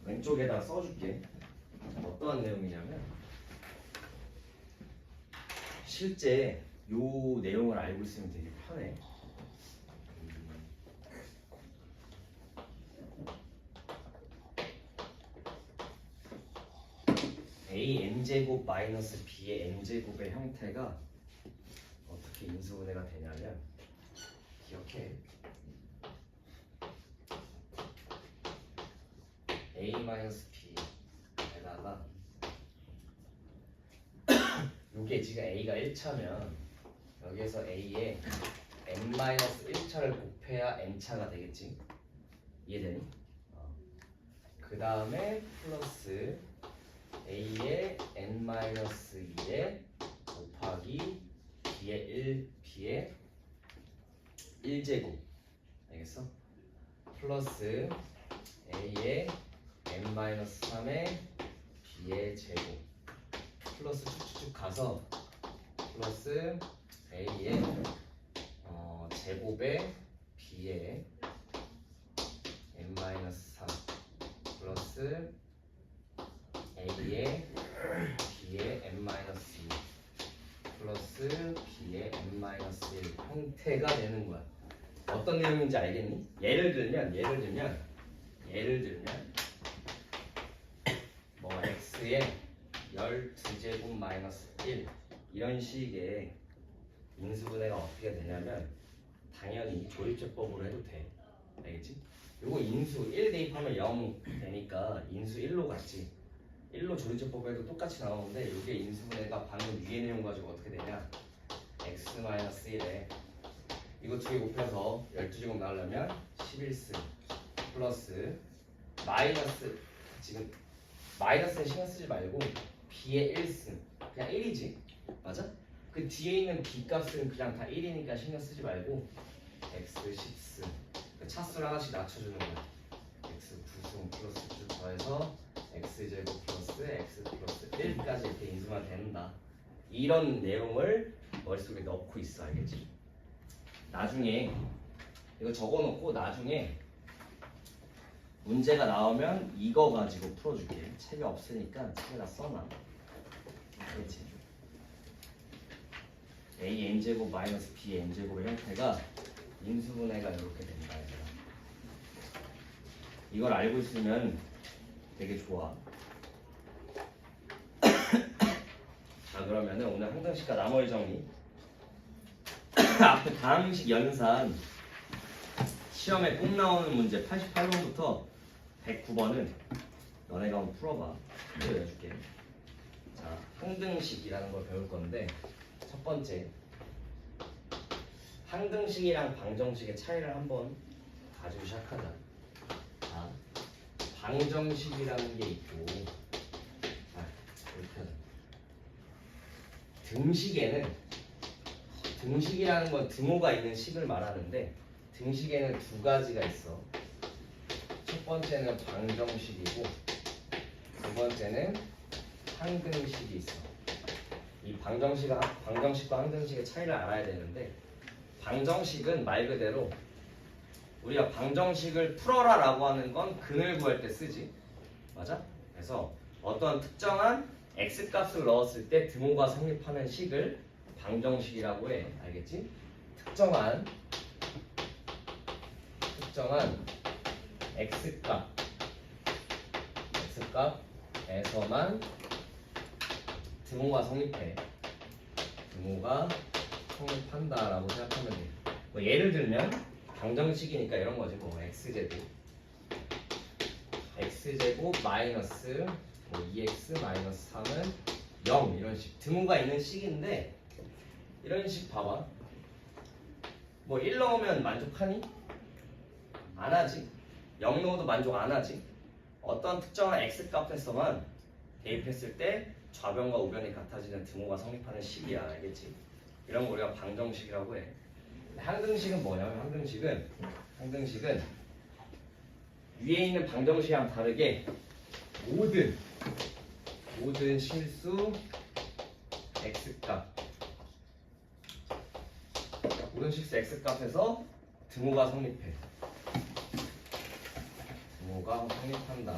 왼쪽에다 써줄게. 어떠한 내용이냐면 실제 요 내용을 알고 있으면 되게 편해. a n제곱 마이너스 b의 n제곱의 형태가 어떻게 인수분해가 되냐면 기억해. a 마이너스 b에다가 요게 지금 a가 1차면 여기에서 a에 n 마이너스 1차를 곱해야 n차가 되겠지. 이해되니? 그 다음에 플러스 a의 n 마이너스 2에 곱하기 b의 1제곱 알겠어? 플러스 a의 n 마이너스 3에 b의 제곱 플러스 쭉쭉쭉 가서 플러스 a의 제곱에 b의 n 마이너스 3 플러스 a의 b의 n 마이너스 2 플러스 b의 n 마이너스 1 형태가 되는 거야. 어떤 내용인지 알겠니? 예를 들면 뭐 x의 12제곱 마이너스 1 이런 식의 인수분해가 어떻게 되냐면 당연히 조립제법으로 해도 돼. 알겠지? 요거 인수 1 대입하면 0 되니까 인수 1로 갔지. 1로 조립제법 해도 똑같이 나오는데 이게 인수분해가 방금 위의 내용 가지고 어떻게 되냐, x-1에 이거 두 개 곱해서 12제곱 나오려면 11승 플러스 마이너스, 지금 마이너스는 신경 쓰지 말고 b의 1승 그냥 1이지 맞아? 그 뒤에 있는 b 값은 그냥 다 1이니까 신경 쓰지 말고 x 10승 그 차수를 하나씩 낮춰주는 거야. x 9승 플러스 쭉 더해서 x제곱 플러스 x 플러스 1까지 이렇게 인수만 된다. 이런 내용을 머릿속에 넣고 있어. 알겠지? 나중에 이거 적어놓고 나중에 문제가 나오면 이거 가지고 풀어줄게. 책이 없으니까 책에다 써놔. 알겠지? a n제곱 마이너스 b n제곱의 형태가 인수분해가 이렇게 된다. 얘들아. 이걸 알고 있으면 되게 좋아. 자, 그러면은 오늘 항등식과 나머지 정리. 앞에 다항식 연산 시험에 꼭 나오는 문제 88번부터 109번은 너네가 한번 풀어봐. 문제 내줄게. 자, 항등식이라는 걸 배울 건데 첫 번째, 항등식이랑 방정식의 차이를 한번 가지고 시작하자. 자, 방정식이라는 게 있고, 이렇게 하자. 등식이라는 건 등호가 있는 식을 말하는데 등식에는 두 가지가 있어. 첫 번째는 방정식이고 두 번째는 항등식이 있어. 이 방정식과 항등식의 차이를 알아야 되는데, 방정식은 말 그대로 우리가 방정식을 풀어라 라고 하는 건 근을 구할 때 쓰지 맞아? 그래서 어떤 특정한 x값을 넣었을 때 등호가 성립하는 식을 방정식이라고 해. 알겠지? 특정한 x값에서만 등호가 성립해. 등호가 성립한다라고 생각하면 돼. 뭐 예를 들면 방정식이니까 이런 거지. 뭐 x제곱 마이너스 뭐 2x 마이너스 3은 0 이런 식 등호가 있는 식인데, 이런 식 봐봐. 뭐 1 넣으면 만족하니? 안 하지. 0 넣어도 만족 안 하지. 어떤 특정한 x값에서만 대입했을 때 좌변과 우변이 같아지는 등호가 성립하는 식이야. 알겠지? 이런 거 우리가 방정식이라고 해. 항등식은 뭐냐면 항등식은 위에 있는 방정식이랑 다르게 모든 실수 x값, 모든 실수 x값에서 등호가 성립해. 등호가 성립한다.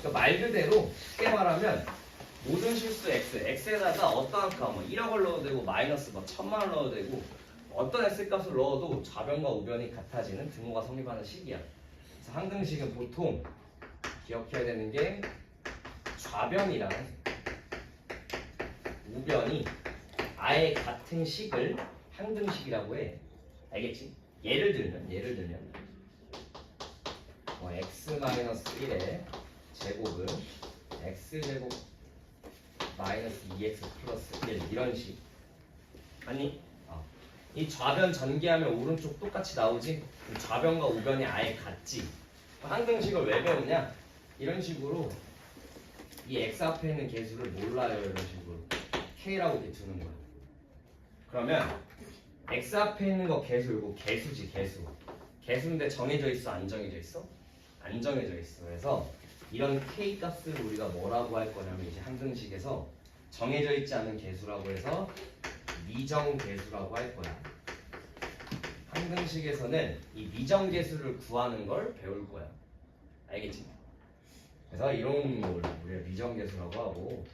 그러니까 말 그대로 쉽게 말하면 모든 실수 x에다가 어떠한 값, 뭐 1억을 넣어도 되고 마이너스 뭐 1000만을 넣어도 되고 어떤 x 값을 넣어도 좌변과 우변이 같아지는 등호가 성립하는 식이야. 그래서 항등식은 보통 기억해야 되는 게 좌변이랑 우변이 아예 같은 식을 항등식이라고 해. 알겠지? 예를 들면 x-1의 제곱은 x제곱 마이너스 2x 플러스 1 이런 식. 아니 이 좌변 전개하면 오른쪽 똑같이 나오지? 그럼 좌변과 우변이 아예 같지? 항등식을 왜 배우냐? 이런 식으로 이 x 앞에 있는 개수를 몰라요. 이런 식으로 k라고 이렇게 두는 거야. 그러면 x 앞에 있는 거 개수, 이거 개수지. 개수인데 정해져 있어? 안 정해져 있어? 안 정해져 있어. 그래서 이런 k 값을 우리가 뭐라고 할 거냐면 이제 항등식에서 정해져 있지 않은 개수라고 해서 미정개수라고 할 거야. 항등식에서는 이 미정개수를 구하는 걸 배울 거야. 알겠지? 그래서 이런 걸 우리가 미정개수라고 하고,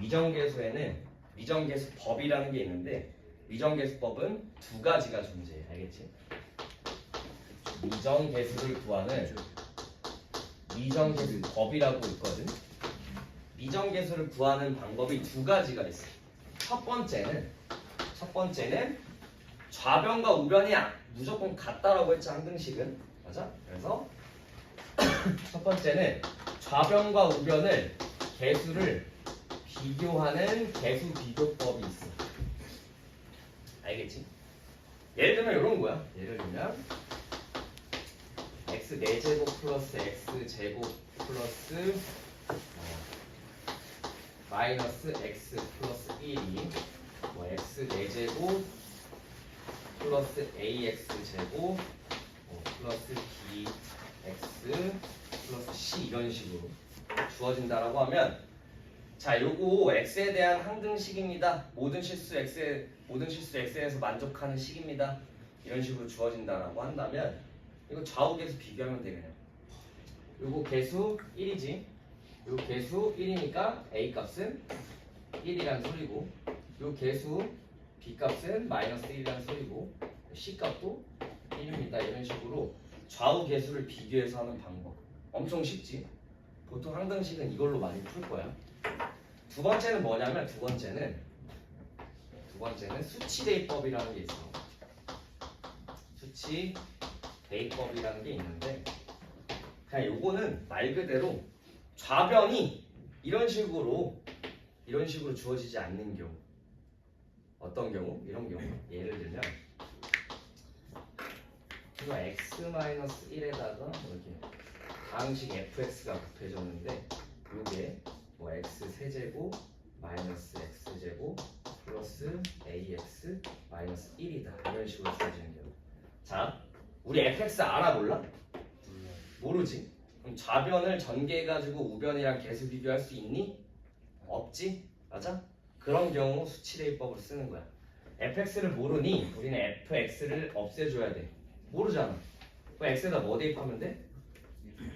미정개수에는 미정개수법이라는 게 있는데 미정개수법은 두 가지가 존재해. 알겠지? 미정개수를 구하는 미정개수법이라고 있거든. 미정개수를 구하는 방법이 두 가지가 있어. 첫 번째는 좌변과 우변이 무조건 같다라고 했지, 항등식은. 맞아? 그래서 첫 번째는 좌변과 우변을 개수를 비교하는 개수 비교법이 있어. 알겠지? 예를 들면 이런 거야. 예를 들면 x 4제곱 플러스 x 제곱 플러스 마이너스 x 플러스 1이 뭐 x 4제곱 플러스 ax 제곱 플러스 bx 플러스 c 이런 식으로 주어진다라고 하면, 자, 요거 x에 대한 항등식입니다. 모든 실수 x에서 만족하는 식입니다. 이런 식으로 주어진다라고 한다면 이거 좌우 개수 비교하면 돼. 그냥 요거 개수 1이지. 요 개수 1이니까 a 값은 1이란 소리고, 요 개수 b 값은 마이너스 1이란 소리고, c 값도 1입니다. 이런 식으로 좌우 개수를 비교해서 하는 방법. 엄청 쉽지? 보통 항등식은 이걸로 많이 풀 거야. 두 번째는 뭐냐면, 두 번째는 수치 대입법이라는 게 있어. 수치 대입법이라는 게 있는데, 그냥 요거는 말 그대로 좌변이 이런 식으로 주어지지 않는 경우. 어떤 경우? 이런 경우. 예를 들면 이거 x-1에다가 이렇게 다항식 fx가 곱해졌는데, 요게 뭐 x 세제곱 마이너스 x제곱 플러스 ax 마이너스 1이다. 이런 식으로 주어지는 경우. 자, 우리 fx 알아 몰라? 모르지? 그럼 좌변을 전개해가지고 우변이랑 개수 비교할 수 있니? 없지? 맞아? 그런 경우 수치대입법을 쓰는 거야. fx를 모르니 우리는 fx를 없애줘야 돼. 모르잖아. 그럼 x에다 뭐 대입하면 돼?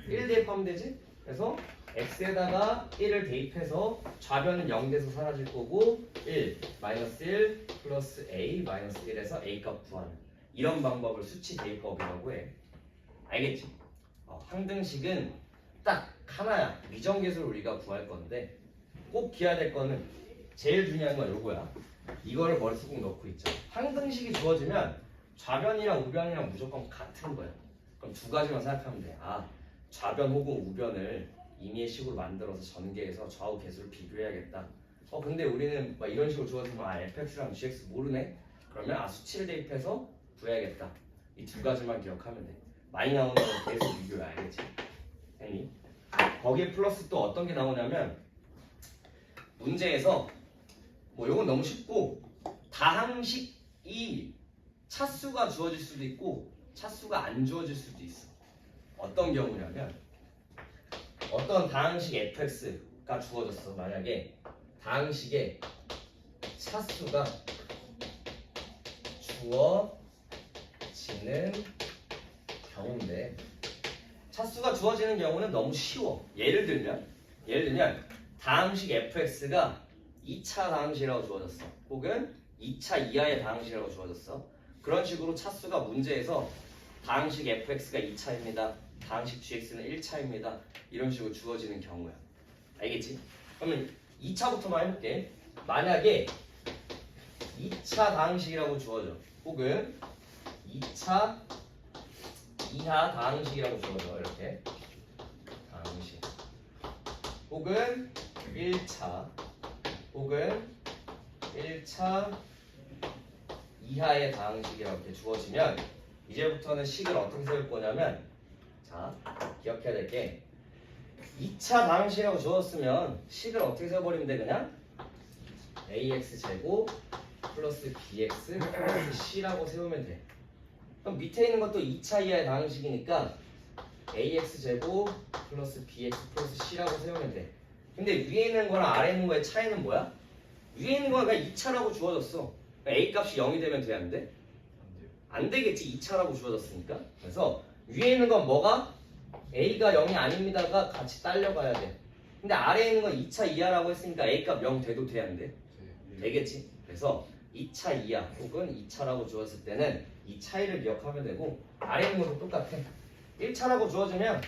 1 대입하면 되지? 그래서 x에다가 1을 대입해서 좌변은 0 돼서 사라질 거고, 1, 마이너스 1 플러스 a 마이너스 1에서 a 값 구하는 이런 방법을 수치 대입법이라고 해. 알겠지? 항등식은 딱 하나야. 미정계수를 우리가 구할 건데 꼭 기해야 될 거는, 제일 중요한 건 요거야. 이거를 머릿속에 꼭 넣고 있죠. 항등식이 주어지면 좌변이랑 우변이랑 무조건 같은 거야. 그럼 두 가지만 생각하면 돼. 좌변 혹은 우변을 임의의 식으로 만들어서 전개해서 좌우 개수를 비교해야겠다. 근데 우리는 막 이런 식으로 주어지면 fx랑 gx 모르네? 그러면 수치를 대입해서 구해야겠다. 이 두 가지만 기억하면 돼. 많이 나오는 건 개수 비교야. 알겠지? 아니, 거기에 플러스 또 어떤 게 나오냐면, 문제에서 뭐 요건 너무 쉽고, 다항식이 차수가 주어질 수도 있고 차수가 안 주어질 수도 있어. 어떤 경우냐면, 어떤 다항식 fx가 주어졌어. 만약에 다항식에 차수가 주어지는 경우인데, 차수가 주어지는 경우는 너무 쉬워. 예를 들면 예를 들면 다항식 fx가 2차 다항식이라고 주어졌어. 혹은 2차 이하의 다항식이라고 주어졌어. 그런 식으로 차수가 문제에서 다항식 fx가 2차입니다. 다항식 gx는 1차입니다. 이런 식으로 주어지는 경우야. 알겠지? 그러면 2차부터만 해볼게. 만약에 2차 다항식이라고 주어져. 혹은 2차 이하 다항식이라고 주어져. 이렇게 다항식. 혹은 1차 혹은 1차 이하의 다항식이라고 이렇게 주어지면 이제부터는 식을 어떻게 세울 거냐면 자 기억해야 될 게 2차 다항식이라고 주었으면 식을 어떻게 세워버리면 돼 그냥 ax 제곱 플러스 bx 플러스 c라고 세우면 돼. 그럼 밑에 있는 것도 2차 이하의 다항식이니까 ax 제곱 플러스 bx 플러스 c라고 세우면 돼. 근데 위에 있는 거랑 아래 있는 거의 차이는 뭐야? 위에 있는 거가 2차라고 주어졌어. a 값이 0이 되면 돼, 안 돼? 안 되겠지. 2차라고 주어졌으니까. 그래서 위에 있는 건 뭐가? a가 0이 아닙니다가 같이 딸려가야 돼. 근데 아래에 있는 건 2차 이하라고 했으니까 a 값 0 돼도 돼, 안 돼? 되겠지. 그래서 2차 이하 혹은 2차라고 주었을 때는 이 차이를 기억하면 되고 아래 있는 것도 똑같아. 1차라고 주어지면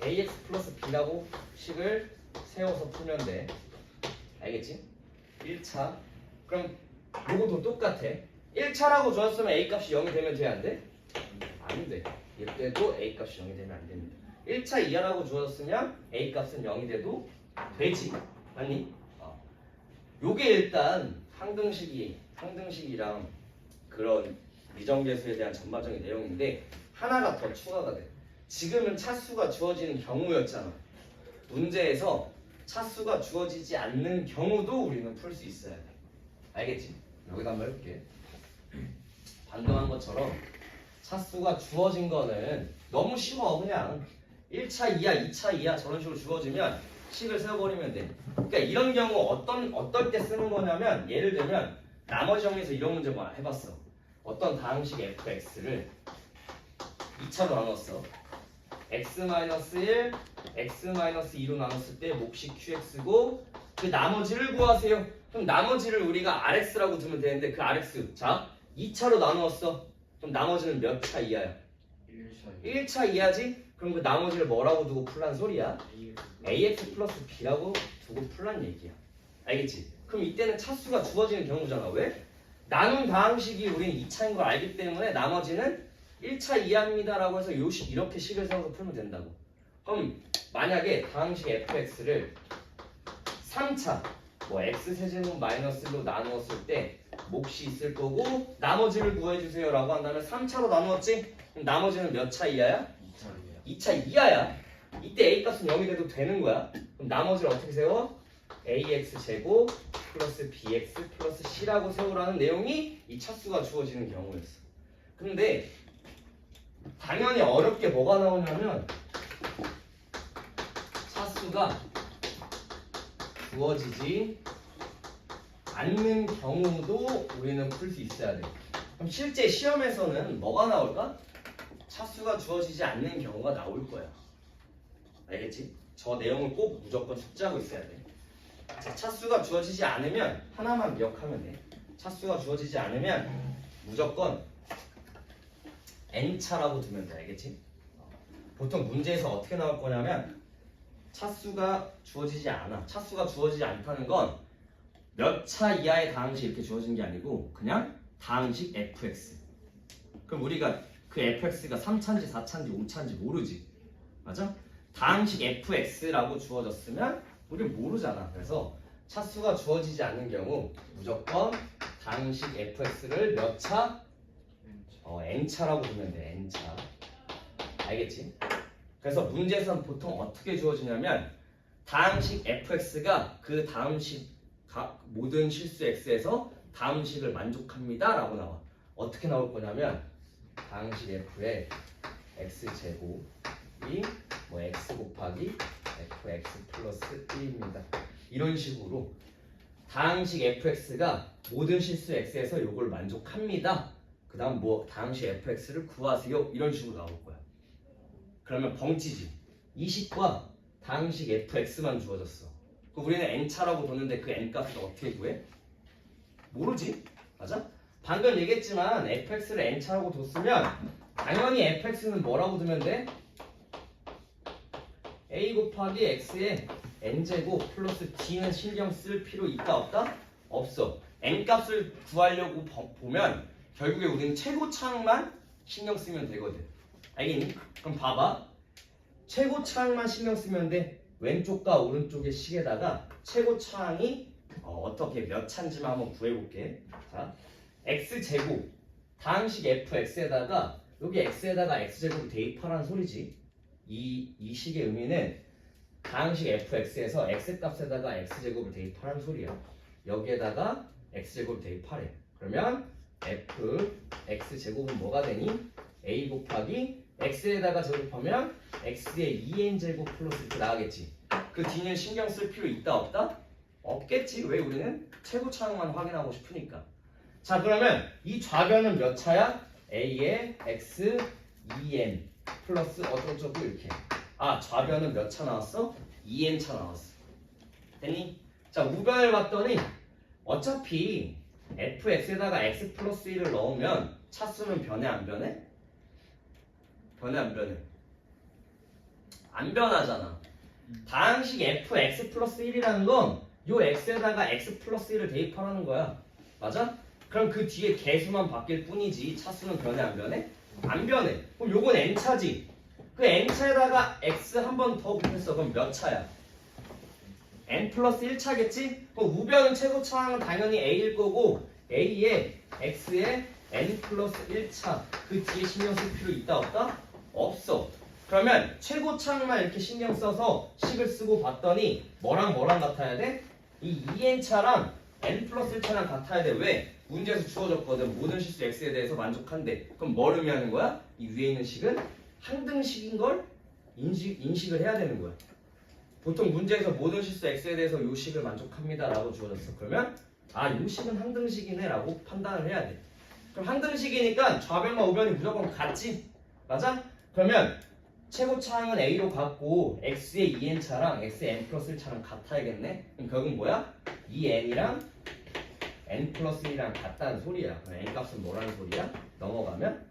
ax 플러스 b라고 식을 세워서 풀면 돼. 알겠지? 1차. 그럼 요것도 똑같아. 1차라고 주었으면 a 값이 0이 되면 돼, 안 돼? 안 돼. 이때도 a 값이 0이 되면 안 됩니다. 1차 이하라고 주어졌으면 a 값은 0이 돼도 되지. 아니? 요게 일단 항등식이랑 그런 미정계수에 대한 전반적인 내용인데 하나가 더 추가가 돼. 지금은 차수가 주어지는 경우였잖아. 문제에서 차수가 주어지지 않는 경우도 우리는 풀 수 있어야 돼. 알겠지? 여기다 한번 해볼게. 방금 한 것처럼 차수가 주어진 거는 너무 쉬워. 그냥 1차 이하, 2차 이하 저런 식으로 주어지면 식을 세워버리면 돼. 그러니까 이런 경우 어떨 때 쓰는 거냐면 예를 들면 나머지 정리에서 이런 문제 뭐 해봤어. 어떤 다항식 fx를 2차로 나눴어. x-1, x-2로 나눴을 때 몫이 qx고 그 나머지를 구하세요. 그럼 나머지를 우리가 rx라고 두면 되는데 그 rx 자 2차로 나누었어. 그럼 나머지는 몇 차 이하야? 1차 이하지? 그럼 그 나머지를 뭐라고 두고 풀란 소리야? ax 플러스 b라고 두고 풀란 얘기야. 알겠지? 그럼 이때는 차수가 주어지는 경우잖아. 왜? 나눈 다항식이 우리는 2차인 걸 알기 때문에 나머지는 1차 이하입니다라고 해서 요식 이렇게 식을 세워서 풀면 된다고. 그럼 만약에 다항식 fx를 3차 뭐 x세제곱 마이너스 1로 나누었을 때 몫이 있을 거고 나머지를 구해주세요 라고 한다면 3차로 나누었지? 그럼 나머지는 몇 차 이하야? 2차 이하야. 이때 a 값은 0이 돼도 되는 거야. 그럼 나머지를 어떻게 세워? ax 제곱 플러스 bx 플러스 c라고 세우라는 내용이 이 차수가 주어지는 경우였어. 근데 당연히 어렵게 뭐가 나오냐면 차수가 주어지지 않는 경우도 우리는 풀 수 있어야 돼. 그럼 실제 시험에서는 뭐가 나올까? 차수가 주어지지 않는 경우가 나올 거야. 알겠지? 저 내용을 꼭 무조건 숙지하고 있어야 돼. 자, 차수가 주어지지 않으면 하나만 기억하면 돼. 차수가 주어지지 않으면 무조건 n차라고 두면 돼. 알겠지? 보통 문제에서 어떻게 나올 거냐면 차수가 주어지지 않아. 차수가 주어지지 않다는 건 몇 차 이하의 다항식 이렇게 주어진 게 아니고 그냥 다항식 fx. 그럼 우리가 그 fx가 3차인지 4차인지 5차인지 모르지. 맞아? 다항식 fx라고 주어졌으면 우리는 모르잖아. 그래서 차수가 주어지지 않는 경우 무조건 다항식 fx를 몇 차? n차라고 보면 돼. n차. 알겠지? 그래서 문제에서는 보통 어떻게 주어지냐면 다항식 fx가 그 다음식 모든 실수 x에서 다음식을 만족합니다 라고 나와. 어떻게 나올 거냐면 다항식 f의 x제곱이 뭐 x 곱하기 fx 플러스 1입니다. 이런 식으로 다항식 fx가 모든 실수 x에서 요걸 만족합니다. 그 다음 뭐 다항식 fx를 구하세요. 이런 식으로 나올 거야. 그러면 벙치지. 이 식과 다항식 fx만 주어졌어. 그럼 우리는 n차라고 뒀는데 그 n 값을 어떻게 구해? 모르지? 맞아? 방금 얘기했지만 fx를 n차라고 뒀으면 당연히 fx는 뭐라고 두면 돼? a 곱하기 x에 n제곱 플러스 d는 신경 쓸 필요 있다 없다? 없어. n 값을 구하려고 보면 결국에 우리는 최고차항만 신경 쓰면 되거든. 알겠니? 그럼 봐봐. 최고차항만 신경 쓰면 돼. 왼쪽과 오른쪽의 식에다가 최고차항이 어떻게 몇 차인지만 한번 구해볼게. 자, x제곱 다항식 fx에다가 여기 x에다가 x제곱을 대입하라는 소리지. 이 식의 의미는 다항식 fx에서 x값에다가 x제곱을 대입하라는 소리야. 여기에다가 x제곱을 대입하래. 그러면 fx제곱은 뭐가 되니? a 곱하기 x에다가 제곱하면 x의 2n제곱 플러스 이렇게 나가겠지. 그 뒤는 신경 쓸 필요 있다 없다? 없겠지. 왜? 우리는 최고차항만 확인하고 싶으니까. 자, 그러면 이 좌변은 몇 차야? a의 x 2n 플러스 어쩌고저쩌고 이렇게. 아, 좌변은 몇 차 나왔어? 2n 차 나왔어. 됐니? 자, 우변을 봤더니 어차피 fx에다가 x 플러스 1을 넣으면 차수는 변해 안 변해? 변해 안 변해? 안 변하잖아. 다항식 fx 플러스 1이라는 건 요 x에다가 x 플러스 1을 대입하라는 거야. 맞아? 그럼 그 뒤에 개수만 바뀔 뿐이지 차수는 변해 안 변해? 안 변해. 그럼 요건 n차지. 그 n차에다가 x 한 번 더 곱했어. 그럼 몇 차야? n 플러스 1차겠지? 그럼 우변은 최고차항은 당연히 a일 거고 a에 x에 n 플러스 1차 그 뒤에 신경 쓸 필요 있다 없다? 없어. 그러면 최고차항만 이렇게 신경 써서 식을 쓰고 봤더니 뭐랑 같아야 돼? 이 2n차랑 n 플러스 1차랑 같아야 돼. 왜? 문제에서 주어졌거든. 모든 실수 x에 대해서 만족한대. 그럼 뭘 의미하는 거야? 이 위에 있는 식은 항등식인 걸 인식을 해야 되는 거야. 보통 문제에서 모든 실수 x에 대해서 요 식을 만족합니다 라고 주어졌어. 그러면 아, 요 식은 항등식이네 라고 판단을 해야 돼. 그럼 항등식이니까 좌변과 우변이 무조건 같지? 맞아? 그러면 최고차항은 a로 갖고 x의 2n차랑 x의 n 플러스 1차랑 같아야겠네? 그럼 결국 뭐야? 2n이랑 n 플러스 1이랑 같다는 소리야. 그럼 n 값은 뭐라는 소리야? 넘어가면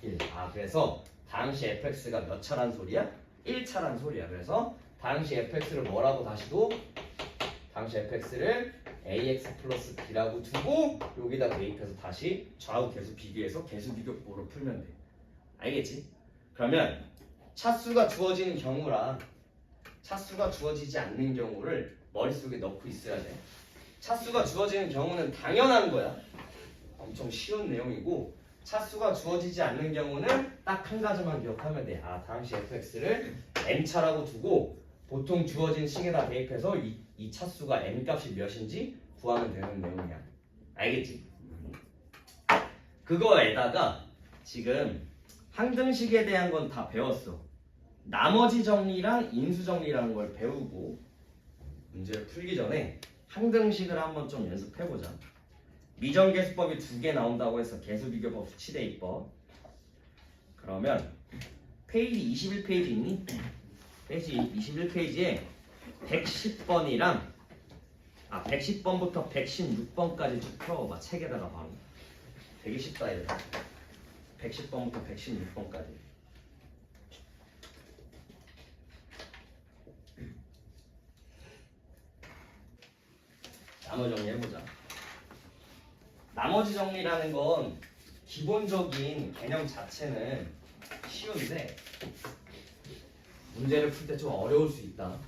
1. 아, 그래서 다항식 fx가 몇 차란 소리야? 1차란 소리야. 그래서 다항식 fx를 뭐라고 다시 도? 다항식 fx를 ax 플러스 b라고 두고 여기다 대입해서 다시 좌우 개수 비교해서 개수 비교법으로 풀면 돼. 알겠지? 그러면 차수가 주어지는 경우랑 차수가 주어지지 않는 경우를 머릿속에 넣고 있어야 돼. 차수가 주어지는 경우는 당연한 거야. 엄청 쉬운 내용이고 차수가 주어지지 않는 경우는 딱 한 가지만 기억하면 돼. 아, 다항식 fx를 n차라고 두고 보통 주어진 식에다 대입해서 이 차수가 n 값이 몇인지 구하면 되는 내용이야. 알겠지? 그거에다가 지금 항등식에 대한 건 다 배웠어. 나머지 정리랑 인수 정리라는 걸 배우고 문제를 풀기 전에 항등식을 한번 좀 연습해보자. 미정계수법이 2개 나온다고 해서 계수비교법 수치대입법. 그러면 페이지 21페이지 있니? 페이지 21페이지에 110번이랑 110번부터 116번까지 쭉 풀어봐. 책에다가 바로 120다 얘들아. 110번부터 116번까지. 나머지 정리해보자. 나머지 정리라는 건 기본적인 개념 자체는 쉬운데 문제를 풀 때 좀 어려울 수 있다.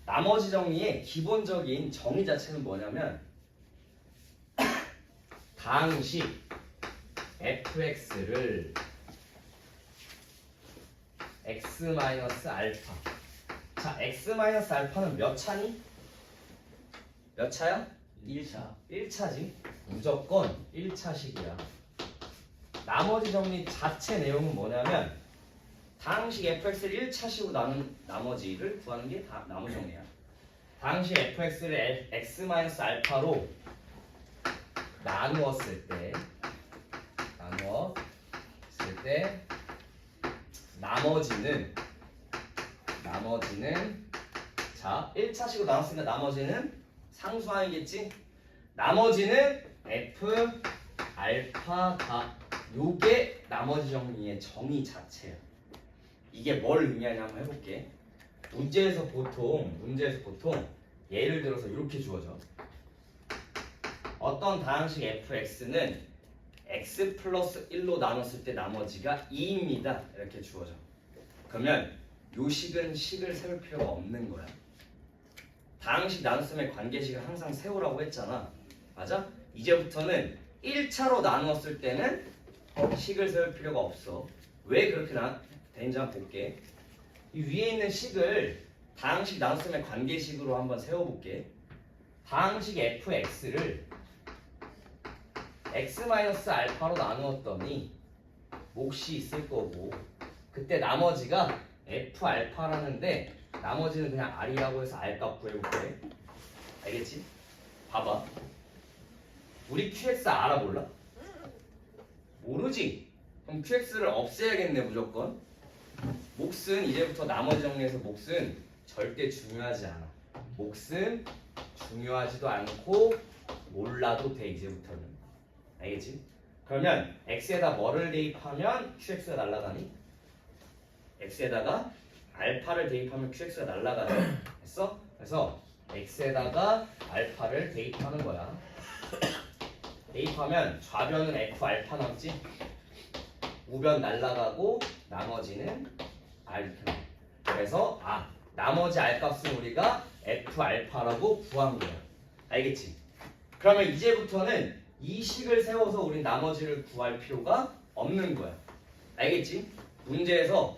나머지 정리의 기본적인 정의 자체는 뭐냐면 다항식 fx를 x-알파. 자, x-알파는 몇 차니? 몇 차야? 1차. 1차지. 무조건 1차식이야. 나머지 정리 자체 내용은 뭐냐면 다항식 fx를 1차식으로 나눈 나머지를 구하는 게 다 나머지 정리야. 당시 fx를 x-알파로 나누었을 때 나머지는 자 1차식으로 나눴으니까 나머지는 상수항이겠지? 나머지는 f 알파가 요게 나머지 정리의 정의 자체야. 이게 뭘 의미하냐 한번 해볼게. 문제에서 보통 예를 들어서 이렇게 주어져. 어떤 다항식 fx는 x 플러스 1로 나눴을 때 나머지가 2입니다. 이렇게 주어져. 그러면 요 식은 식을 세울 필요가 없는 거야. 다항식 나눴음의 관계식을 항상 세우라고 했잖아. 맞아? 이제부터는 1차로 나누었을 때는 식을 세울 필요가 없어. 왜 그렇게 되는지 한번 볼게. 이 위에 있는 식을 다항식 나눴음의 관계식으로 한번 세워볼게. 다항식 fx를 x-알파로 나누었더니 몫이 있을 거고 그때 나머지가 f알파라는데 나머지는 그냥 r이라고 해서 r값 구해볼게. 알겠지? 봐봐. 우리 qx 알아볼라? 모르지? 그럼 qx를 없애야겠네 무조건. 몫은 이제부터 나머지 정리해서 몫은 절대 중요하지 않아. 몫은 중요하지도 않고 몰라도 돼 이제부터는. 알겠지? 그러면 x에다 뭐를 대입하면 qx가 날아가니? x에다가 알파를 대입하면 qx가 날아가니? 했어? 그래서 x에다가 알파를 대입하는 거야. 대입하면 좌변은 f 알파 남지? 우변 날아가고 나머지는 r 이렇게 나와. 그래서 나머지 r 값은 우리가 f 알파라고 구한 거야. 알겠지? 그러면 이제부터는 이 식을 세워서 우린 나머지를 구할 필요가 없는 거야. 알겠지? 문제에서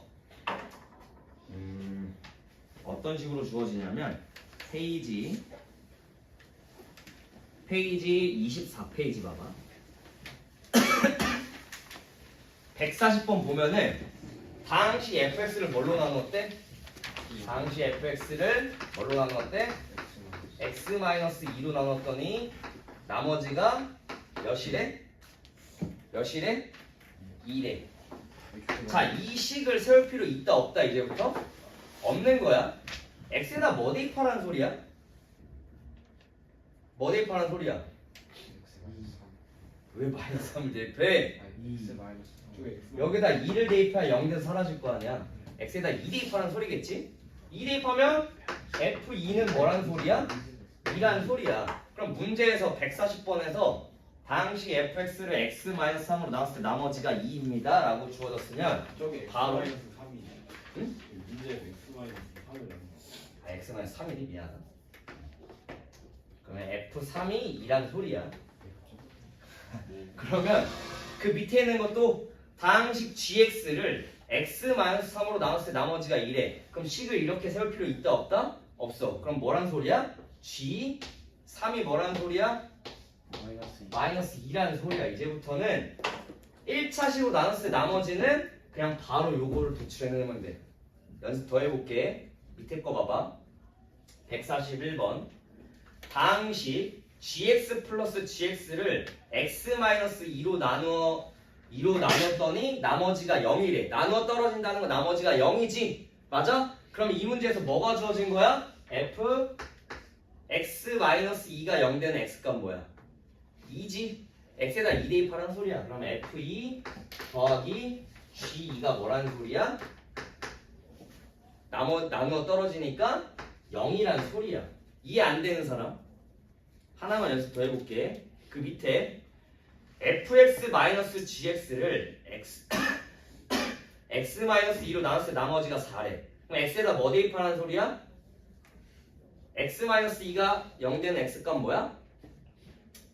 어떤 식으로 주어지냐면 페이지 24페이지 봐봐. 140번 보면은 다항식 fx를 뭘로 나누었대? 다항식 fx를 뭘로 나누었대? x-2로 나눴더니 나머지가 몇이래? 2래. 자, 이 식을 세울 필요 있다 없다 이제부터? 없는 거야. x에다 뭐 대입하라는 소리야? 뭐 대입하라는 소리야? 왜 마이너스 3을 대입해? 여기다 2를 대입하면 0에서 사라질 거 아니야. x에다 2 대입하라는 소리겠지? 2 대입하면 f2는 뭐라는 소리야? 2라는 소리야. 그럼 문제에서 140번에서 다항식 fx를 x-3으로 나눴을 때 나머지가 2입니다 라고 주어졌으면 바로 응? 문제에서 x-3을 x-3이니 미안하다. 그러면 f3이 2라는 소리야. 그러면 그 밑에 있는 것도 다항식 gx를 x-3으로 나눴을 때 나머지가 2래. 그럼 식을 이렇게 세울 필요 있다 없다? 없어. 그럼 뭐란 소리야? g3이 뭐란 소리야? 마이너스 2라는 소리야. 이제부터는 1차식으로 나눴을 때 나머지는 그냥 바로 요거를 도출해내면 돼. 연습 더 해볼게. 밑에 거 봐봐. 141번 다항식 gx 플러스 gx를 x-2로 나눴더니 나머지가 0이래. 나누어 떨어진다는 건 나머지가 0이지? 맞아? 그럼 이 문제에서 뭐가 주어진 거야? f x-2가 0 되는 x값 뭐야? 2지? x에다 2 대입하라는 소리야. 그럼 f2 더하기 g2가 뭐라는 소리야? 나누어 떨어지니까 0이라는 소리야. 이해 안 되는 사람? 하나만 연습 더 해볼게. 그 밑에 fx-gx를 x-2로 나눴을 때 나머지가 4래. 그럼 x에다 뭐 대입하라는 소리야? x-2가 0 되는 x값 뭐야?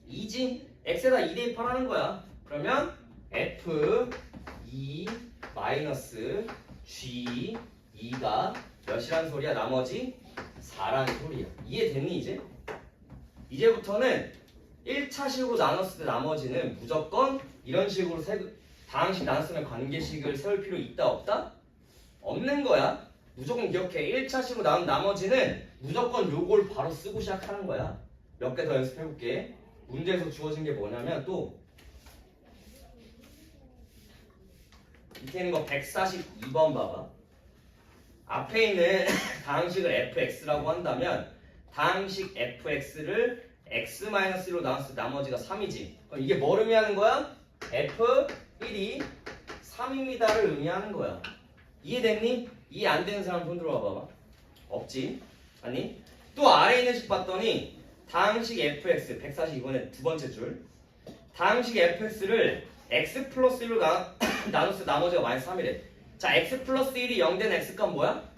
2지? x에다 2 대입하라는 거야. 그러면 f2-g2가 몇이란 소리야? 나머지 4라는 소리야. 이해됐니 이제? 이제부터는 1차식으로 나눴을 때 나머지는 무조건 이런 식으로 다항식 나눴으면 관계식을 세울 필요 있다 없다? 없는 거야. 무조건 기억해. 1차식으로 나눈 나머지는 무조건 요걸 바로 쓰고 시작하는 거야. 몇 개 더 연습해볼게. 문제에서 주어진 게 뭐냐면 또 밑에 있는 거 142번 봐봐. 앞에 있는 다항식을 fx라고 한다면 다항식 fx를 x-1로 나눴을 때 나머지가 3이지. 그럼 이게 뭘 의미하는 거야? f1이 3입니다를 의미하는 거야. 이해됐니? 이해 안 되는 사람 손 들어와 봐봐. 없지? 아니? 또 아래 있는 식 봤더니 다항식 fx 142번의 두 번째 줄 다항식 fx를 x 플러스 1로 나눴을 때 나머지가 마이너스 3이래. 자, x 플러스 1이 0 된 x값 뭐야?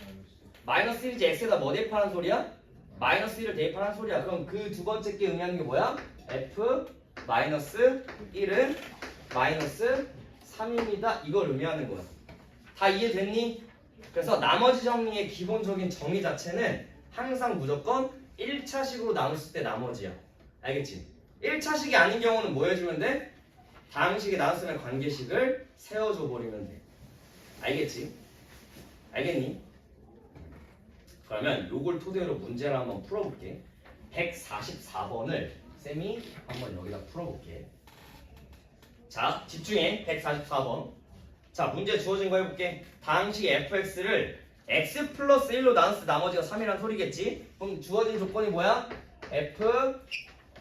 마이너스 1이지. x에다 뭐 대입하는 소리야? 마이너스 1을 대입하는 소리야. 그럼 그 두 번째 게 의미하는 게 뭐야? f 마이너스 1은 마이너스 3입니다. 이걸 의미하는 거야. 다 이해됐니? 그래서 나머지 정리의 기본적인 정의 자체는 항상 무조건 1차식으로 나눴을 때 나머지야. 알겠지? 1차식이 아닌 경우는 뭐 해주면 돼? 다항식에 나눴으면 관계식을 세워줘 버리면 돼. 알겠지? 알겠니? 그러면 요걸 토대로 문제를 한번 풀어볼게. 144번을 쌤이 한번 여기다 풀어볼게. 자, 집중해. 144번. 자, 문제 주어진 거 해볼게. 다항식 fx를 x 플러스 1로 나눴을 때 나머지가 3이란 소리겠지? 그럼 주어진 조건이 뭐야?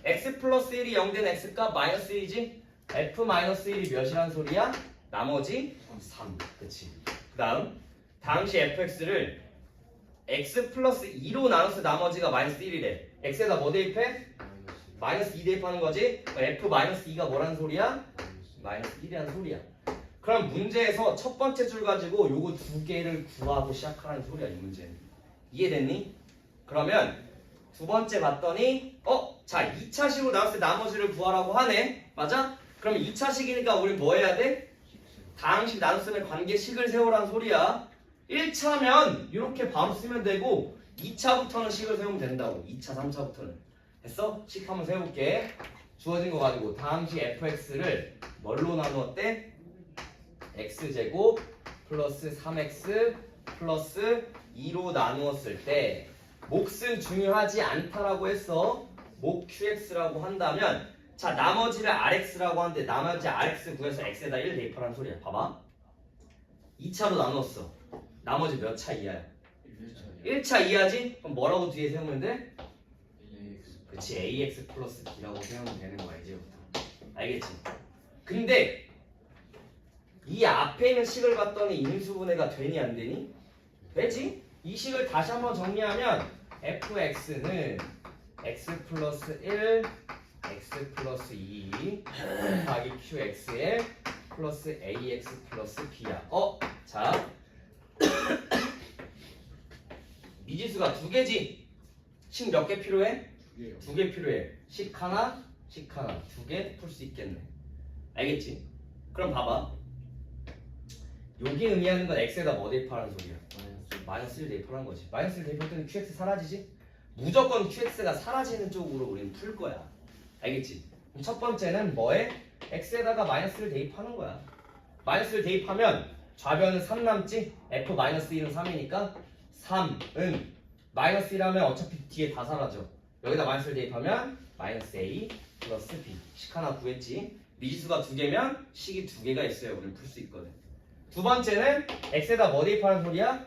x 플러스 1이 0 된 x값 마이너스 1이지? f 마이너스 1이 몇이란 소리야? 나머지 3. 그치? 그 다음 다항식 fx를 x 플러스 2로 나눴을 때 나머지가 마이너스 1이래. x에다 뭐 대입해? 마이너스 2 대입하는 거지? f 마이너스 2가 뭐라는 소리야? 마이너스 1이라는 소리야. 그럼 문제에서 첫 번째 줄 가지고 요거 두 개를 구하고 시작하라는 소리야. 이 문제는. 이해됐니? 그러면 두 번째 봤더니 자 2차식으로 나왔을 때 나머지를 구하라고 하네. 맞아? 그럼 2차식이니까 우리 뭐 해야 돼? 다항식 나눴으면 관계식을 세우라는 소리야. 1차면 이렇게 바로 쓰면 되고 2차부터는 식을 세우면 된다고. 2차, 3차부터는. 됐어? 식 한번 세워볼게. 주어진 거 가지고 다항식 fx를 뭘로 나누었대? x제곱 플러스 3x 플러스 2로 나누었을 때 몫은 중요하지 않다라고 했어. 몫 qx라고 한다면 자 나머지를 rx라고 하는데 나머지 rx 구해서 x에다 1 대입하라는 소리야. 봐봐. 2차로 나누었어. 나머지 몇 차 이하야? 1차 이하지? 그럼 뭐라고 뒤에 세우면 돼? 그치, ax 플러스 b라고 세우면 되는 거야 이제부터. 알겠지? 근데 이 앞에 있는 식을 봤더니 인수분해가 되니 안 되니? 되지? 이 식을 다시 한번 정리하면 fx는 x 플러스 1 x 플러스 2 곱하기 qx에 플러스 ax 플러스 b야. 자 미지수가 두 개지? 식 몇 개 필요해? 두 개 필요해. 식 하나, 식 하나. 두 개 풀 수 있겠네. 알겠지? 그럼 봐봐. 여기 의미하는 건 x에다 뭐 대입하라는 소리야? 마이너스 1 대입하라는 거지. 마이너스 1 대입했더니 qx 사라지지? 무조건 qx가 사라지는 쪽으로 우리는 풀 거야. 알겠지? 그럼 첫 번째는 뭐에? x에다가 마이너스를 대입하는 거야. 마이너스를 대입하면 좌변은 3 남지? f 마이너스 1은 3이니까 3은 마이너스 1하면 어차피 뒤에 다 사라져. 여기다 마이너스를 대입하면 마이너스 a 플러스 b. 식 하나 구했지? 미지수가 두 개면 식이 두 개가 있어야 우리는 풀 수 있거든. 두 번째는 x에다 뭐 대입하는 소리야?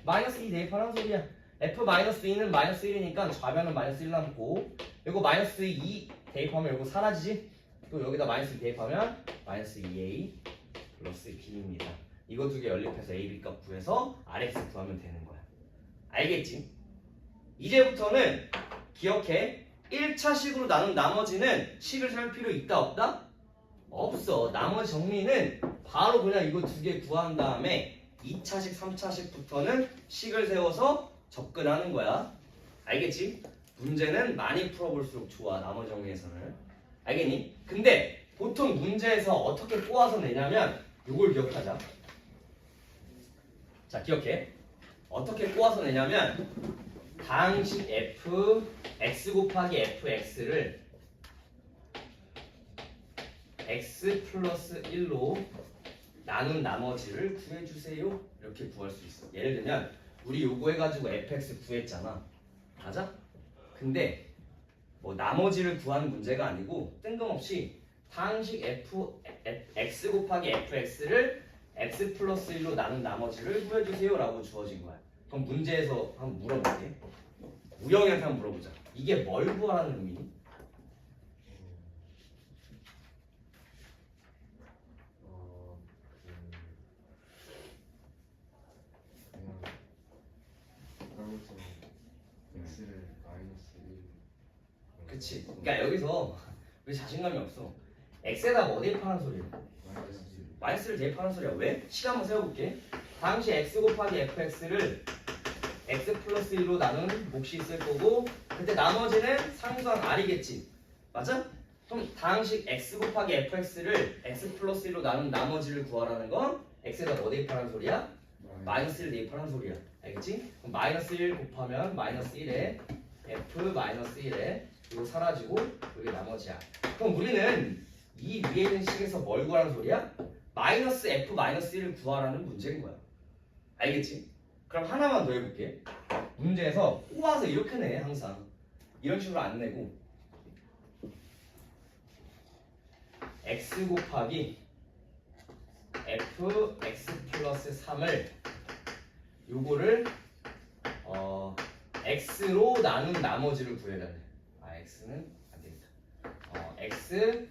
마이너스 2 대입하는 소리야. f 마이너스 2는 마이너스 1이니까 좌변은 마이너스 1 남고 요거 마이너스 2 대입하면 요거 사라지지? 또 여기다 마이너스 2 대입하면 마이너스 2a 플러스 b입니다. 이거 두 개 연립해서 a, b 값 구해서 rx 구하면 되는 거야. 알겠지? 이제부터는 기억해. 1차식으로 나눈 나머지는 식을 살 필요 있다 없다? 없어. 나머지 정리는 바로 그냥 이거 두 개 구한 다음에 2차식, 3차식부터는 식을 세워서 접근하는 거야. 알겠지? 문제는 많이 풀어볼수록 좋아. 나머지 정리에서는. 알겠니? 근데 보통 문제에서 어떻게 꼬아서 내냐면 이걸 기억하자. 자, 기억해. 어떻게 꼬아서 내냐면 다항식 f x 곱하기 fx를 x 플러스 1로 나눈 나머지를 구해주세요. 이렇게 구할 수 있어. 예를 들면 우리 요거 해가지고 fx 구했잖아. 맞아? 근데 뭐 나머지를 구하는 문제가 아니고 뜬금없이 다항식 x 곱하기 fx를 x 플러스 1로 나눈 나머지를 구해주세요 라고 주어진 거야. 그럼 문제에서 한번 물어볼게. 우영이한테 한번 물어보자. 이게 뭘 구하라는 의미니? 그냥 x를 마이너스 1 그치. 그러니까 여기서 왜 자신감이 없어? x에다 뭐 대입하는 소리야? 마이너스 1 마이너스를 대입하는 소리야. 왜? 시간 한번 세워볼게. 당시 x 곱하기 fx를 x 플러스 1로 나눈 몫이 있을 거고 그때 나머지는 상수항 r이겠지. 맞아? 그럼 당식 x 곱하기 fx를 x 플러스 1로 나눈 나머지를 구하라는 건 x에다 뭐 대입하는 소리야? 마이너스 1 대입하는 소리야. 알겠지? 그럼 마이너스 1 곱하면 마이너스 1에 f 마이너스 1에 이거 사라지고 여기 나머지야. 그럼 우리는 이 위에 있는 식에서 뭘 구하라는 소리야? 마이너스 f 마이너스 1을 구하라는 문제인 거야. 알겠지? 그럼 하나만 더 해볼게. 문제에서 꼬아서 이렇게 내 항상. 이런 식으로 안 내고 x 곱하기 f x 플러스 3을 요거를 x로 나눈 나머지를 구해달래. x는 안 되겠다. x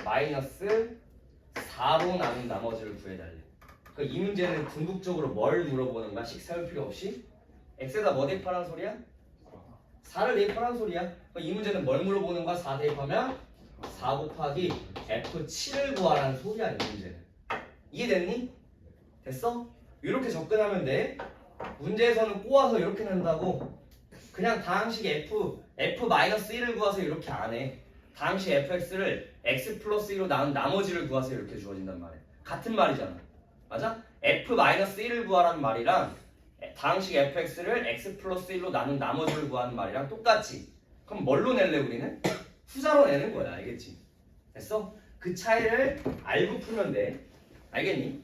마이너스 4로 나눈 나머지를 구해달래. 이 문제는 궁극적으로 뭘 물어보는 거야? 식 세울 필요 없이? x에다 뭐 대입하라는 소리야? 4를 대입하라는 소리야. 이 문제는 뭘 물어보는 거야? 4 대입하면 4 곱하기 f7을 구하라는 소리야. 이 문제는. 이해됐니? 됐어? 이렇게 접근하면 돼. 문제에서는 꼬아서 이렇게 낸다고. 그냥 다항식 f-1을 구하서 이렇게 안 해. 다항식 fx를 x 플러스 1로 나눈 나머지를 구하서 이렇게 주어진단 말이야. 같은 말이잖아. 맞아? f-1을 구하라는 말이랑 다항식 fx를 x 플러스 1로 나눈 나머지를 구하는 말이랑 똑같지. 그럼 뭘로 낼래 우리는? 후자로 내는 거야. 알겠지? 됐어? 그 차이를 알고 풀면 돼. 알겠니?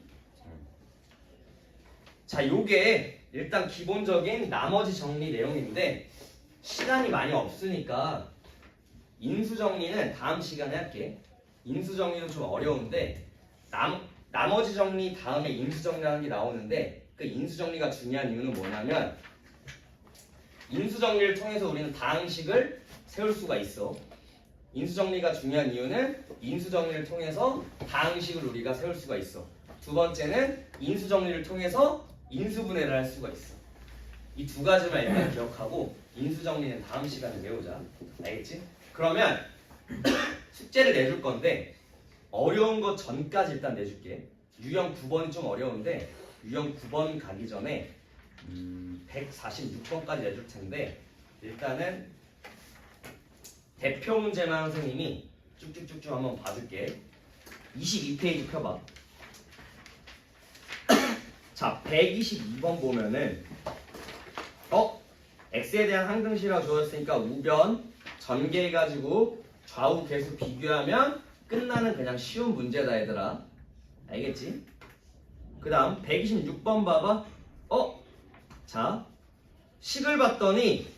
자, 요게 일단 기본적인 나머지 정리 내용인데 시간이 많이 없으니까 인수 정리는 다음 시간에 할게. 인수 정리는 좀 어려운데 나머지 정리 다음에 인수 정리라는 게 나오는데 그 인수 정리가 중요한 이유는 뭐냐면 인수 정리를 통해서 우리는 다항식을 세울 수가 있어. 인수 정리가 중요한 이유는 인수 정리를 통해서 다항식을 우리가 세울 수가 있어. 두 번째는 인수 정리를 통해서 인수분해를 할 수가 있어. 이 두 가지만 일단 기억하고 인수 정리는 다음 시간에 배우자. 알겠지? 그러면 숙제를 내줄 건데 어려운 거 전까지 일단 내줄게. 유형 9번이 좀 어려운데 유형 9번 가기 전에 146번까지 내줄 텐데 일단은 대표 문제만 선생님이 쭉쭉쭉쭉 한번 봐줄게. 22페이지 펴봐. 자, 122번 보면은 x에 대한 항등식이라고 주어졌으니까 우변 전개해가지고 좌우 계수 비교하면 끝나는 그냥 쉬운 문제다 얘들아. 알겠지? 그 다음 126번 봐봐. 자, 식을 봤더니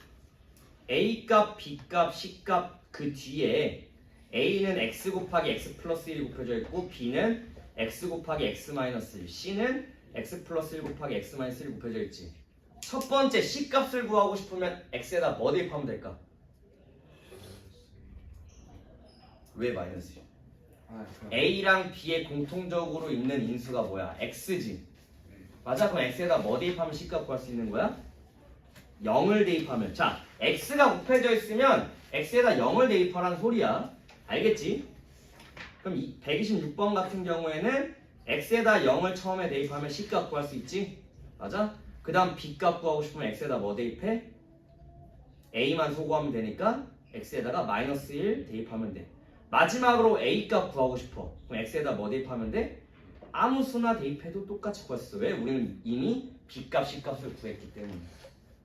a값, b값, c값 그 뒤에 a는 x 곱하기 x 플러스 1이 곱해져 있고 b는 x 곱하기 x 마이너스 1, c는 x 플러스 1 곱하기 x 마이너스 1이 곱해져 있지. 첫 번째 c값을 구하고 싶으면 x에다 뭐 대입하면 될까? 왜 마이너스야? a랑 b에 공통적으로 있는 인수가 뭐야? x지. 맞아? 그럼 x에다 뭐 대입하면 c값 구할 수 있는 거야? 0을 대입하면. 자, x가 곱해져 있으면 x에다 0을 대입하라는 소리야. 알겠지? 그럼 126번 같은 경우에는 x에다 0을 처음에 대입하면 c값 구할 수 있지? 맞아? 그 다음 b값 구하고 싶으면 x에다 뭐 대입해? a만 소구하면 되니까 x에다가 마이너스 1 대입하면 돼. 마지막으로 a값 구하고 싶어. 그럼 x에다 뭐 대입하면 돼? 아무 수나 대입해도 똑같이 구할 수 있어. 왜? 우리는 이미 b값, c값을 구했기 때문에.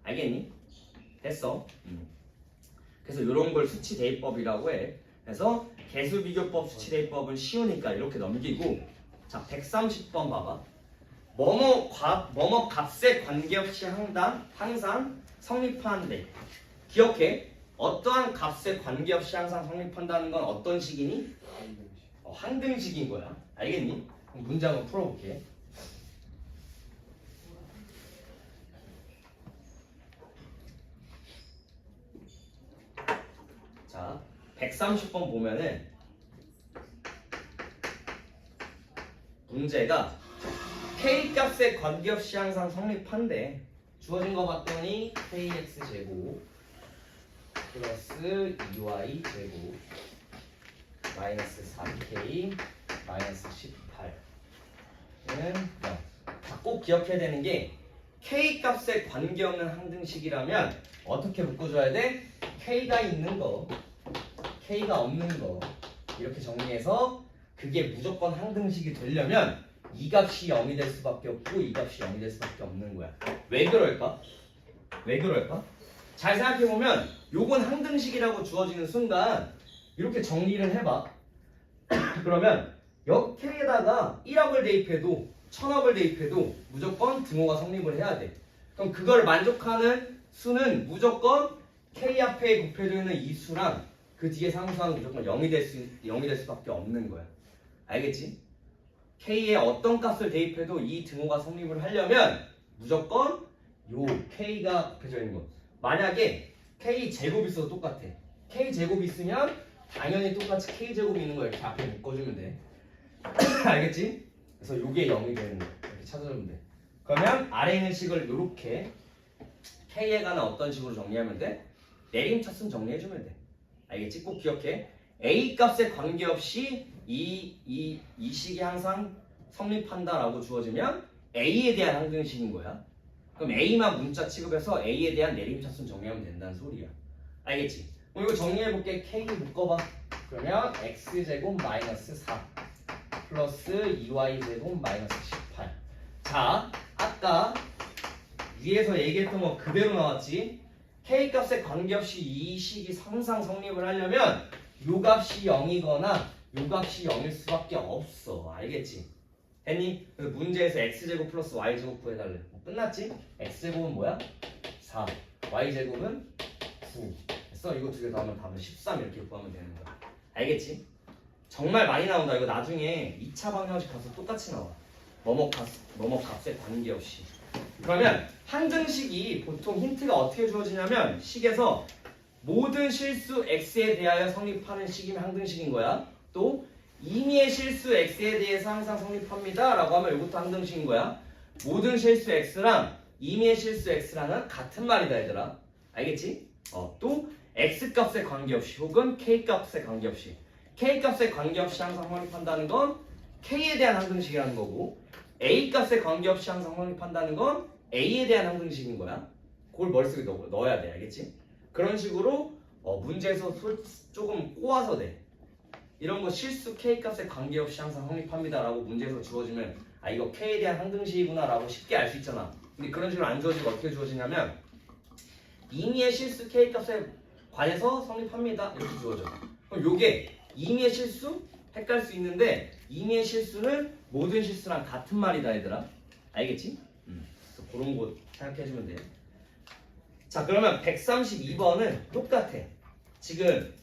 알겠니? 됐어. 그래서 이런 걸 수치 대입법이라고 해. 그래서 개수비교법, 수치 대입법은 쉬우니까 이렇게 넘기고. 자, 130번 봐봐. 뭐뭐 값에 관계없이 항상 성립하는데 기억해. 어떠한 값에 관계없이 항상 성립한다는 건 어떤 식이니? 항등식인 거야. 알겠니? 그럼 문제 한번 풀어볼게. 자, 130번 보면은 문제가 K값에 관계없이 항상 성립한대. 주어진 거 봤더니 KX제곱 플러스 2Y 제곱 마이너스 4K 마이너스 18는 0. 꼭 기억해야 되는 게 K값에 관계없는 항등식이라면 어떻게 묶어줘야 돼? K가 있는 거, K가 없는 거 이렇게 정리해서 그게 무조건 항등식이 되려면 이 값이 0이 될 수밖에 없고 이 값이 0이 될 수밖에 없는 거야. 왜 그럴까? 왜 그럴까? 잘 생각해보면 요건 항등식이라고 주어지는 순간 이렇게 정리를 해봐. 그러면 역 K에다가 1합을 대입해도 1000합을 대입해도 무조건 등호가 성립을 해야 돼. 그럼 그걸 만족하는 수는 무조건 K 앞에 곱해져 있는 이 수랑 그 뒤에 상수항은 무조건 0이 될 수밖에 없는 거야. 알겠지? K에 어떤 값을 대입해도 이 등호가 성립을 하려면 무조건 요 K가 곱해져 있는 거. 만약에 K 제곱이 있어도 똑같아. K 제곱이 있으면 당연히 똑같이 K 제곱이 있는 거 이렇게 앞에 묶어주면 돼. 알겠지? 그래서 요게 0이 되는 거 이렇게 찾아주면 돼. 그러면 아래 있는 식을 요렇게 K에 관한 어떤 식으로 정리하면 돼? 내림차순 정리해주면 돼. 알겠지? 꼭 기억해. A 값에 관계없이 이 식이 항상 성립한다라고 주어지면 A에 대한 항등식인 거야. 그럼 A만 문자 취급해서 A에 대한 내림차순 정리하면 된다는 소리야. 알겠지? 그럼 이거 정리해볼게. K 묶어봐. 그러면 X제곱 마이너스 4 플러스 2Y제곱 마이너스 18. 자, 아까 위에서 얘기했던 거 그대로 나왔지? K 값에 관계없이 이 식이 항상 성립을 하려면 요 값이 0이거나 요 값이 0일 수밖에 없어. 알겠지? 했니? 문제에서 X제곱 플러스 Y제곱 구해달래. 끝났지? X제곱은 뭐야? 4 Y제곱은 9. 됐어? 이거 두 개 더하면 답은 13 이렇게 구하면 되는 거야. 알겠지? 정말 많이 나온다. 이거 나중에 2차 방정식 가서 똑같이 나와. 뭐뭐 값에 관계없이. 그러면 항등식이 보통 힌트가 어떻게 주어지냐면 식에서 모든 실수 x에 대하여 성립하는 식이면 항등식인 거야. 또 임의의 실수 x에 대해서 항상 성립합니다 라고 하면 이것도 항등식인 거야. 모든 실수 x랑 임의의 실수 x랑은 같은 말이다 얘들아. 알겠지? 또 x값에 관계없이 혹은 k값에 관계없이 k값에 관계없이 항상 성립한다는 건 k에 대한 항등식이라는 거고 a값에 관계없이 항상 성립한다는 건 a에 대한 항등식인 거야. 그걸 머릿속에 넣어야 돼. 알겠지? 그런 식으로 문제에서 조금 꼬아서 돼. 이런 거 실수 K값에 관계없이 항상 성립합니다 라고 문제에서 주어지면 아 이거 K에 대한 항등식이구나 라고 쉽게 알 수 있잖아. 근데 그런 식으로 안 주어지고 어떻게 주어지냐면 임의의 실수 K값에 관해서 성립합니다 이렇게 주어져. 그럼 요게 임의의 실수? 헷갈릴 수 있는데 임의의 실수는 모든 실수랑 같은 말이다 얘들아. 알겠지? 그래서 그런 거 생각해주면 돼. 자 그러면 132번은 똑같아. 지금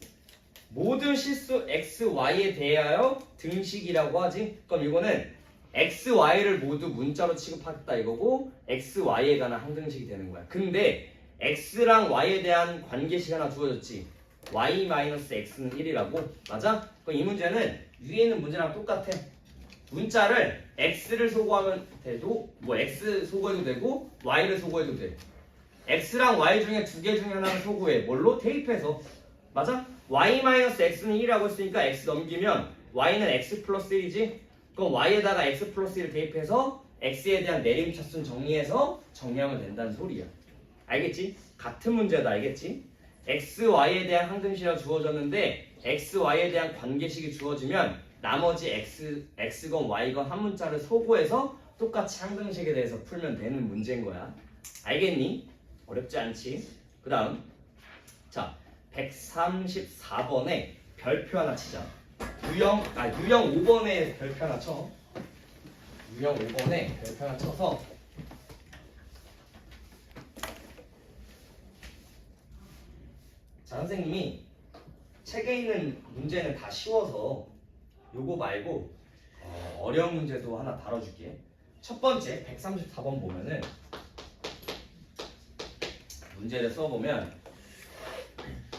모든 실수 x, y에 대하여 등식이라고 하지. 그럼 이거는 x, y를 모두 문자로 취급하겠다 이거고 x, y에 관한 항등식이 되는 거야. 근데 x랑 y에 대한 관계식 하나 주어졌지. y-x는 1이라고. 맞아? 그럼 이 문제는 위에 있는 문제랑 똑같아. 문자를 x를 소거하면 돼도 뭐 x 소거해도 되고 y를 소거해도 돼. x랑 y 중에 두 개 중에 하나를 소거해. 뭘로? 대입해서. 맞아? y-x는 1이라고 했으니까 x 넘기면 y는 x 플러스 1이지? 그럼 y에다가 x 플러스 1을 대입해서 x에 대한 내림차순 정리해서 정리하면 된다는 소리야. 알겠지? 같은 문제다. 알겠지? x, y에 대한 항등식이 주어졌는데 x, y에 대한 관계식이 주어지면 나머지 x건 y건 한 문자를 소거해서 똑같이 항등식에 대해서 풀면 되는 문제인 거야. 알겠니? 어렵지 않지? 그 다음 자 134번에 별표 하나 치자. 유형 5번에 별표 하나 쳐. 유형 5번에 별표 하나 쳐서 자, 선생님이 책에 있는 문제는 다 쉬워서 요거 말고 어려운 문제도 하나 다뤄줄게. 첫 번째 134번 보면은 문제를 써보면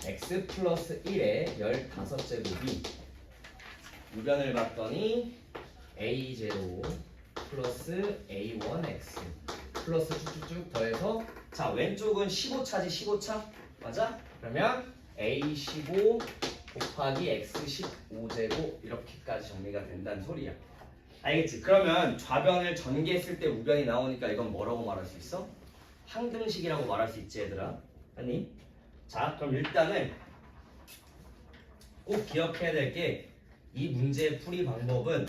x 플러스 1의 15제곱이 우변을 봤더니 a0 플러스 a1x 플러스 쭉쭉쭉 더해서 자 왼쪽은 15차지 15차 맞아? 그러면 a15 곱하기 x15제곱 이렇게까지 정리가 된다는 소리야. 알겠지? 그러면 좌변을 전개했을 때 우변이 나오니까 이건 뭐라고 말할 수 있어? 항등식이라고 말할 수 있지 얘들아. 아니? 자 그럼 일단은 꼭 기억해야 될 게 이 문제의 풀이 방법은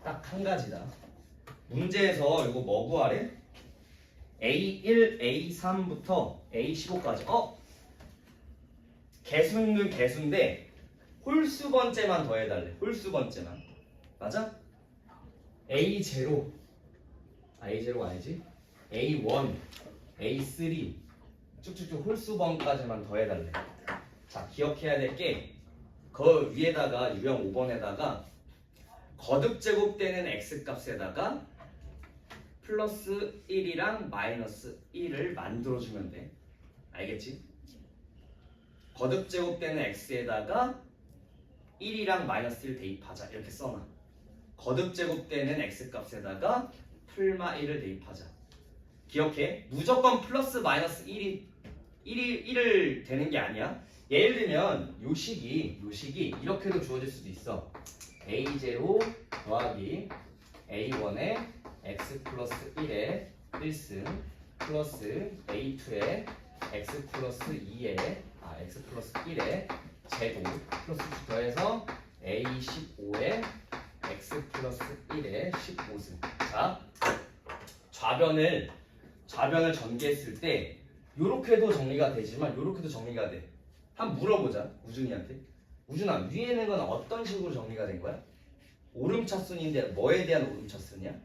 딱 한 가지다. 문제에서 이거 뭐 구하래? A1, A3부터 A15까지 개수는 개수인데 홀수 번째만 더해달래. 홀수 번째만 맞아? A0 A0가 아니지? A1, A3 쭉쭉쭉 홀수 번까지만 더해달래. 자 기억해야 될 게 그 위에다가 유형 5번에다가 거듭제곱되는 x값에다가 플러스 1이랑 마이너스 1을 만들어주면 돼. 알겠지? 거듭제곱되는 x에다가 1이랑 마이너스 1 대입하자. 이렇게 써놔. 거듭제곱되는 x값에다가 풀마 1을 대입하자. 기억해. 무조건 플러스 마이너스 1을 되는 게 아니야. 예를 들면 요식이 이렇게도 주어질 수도 있어. a0 더하기 a1의 x 플러스 1의 1승 플러스 a2의 x 플러스 2의 x 플러스 1의 제곱 플러스 더해서 a15의 x 플러스 1의 15승. 자 좌변을 전개했을 때 요렇게도 정리가 되지만 요렇게도 정리가 돼. 한번 물어보자 우준이한테. 우준아 위에는 건 어떤 식으로 정리가 된 거야? 오름차순인데 뭐에 대한 오름차순이야?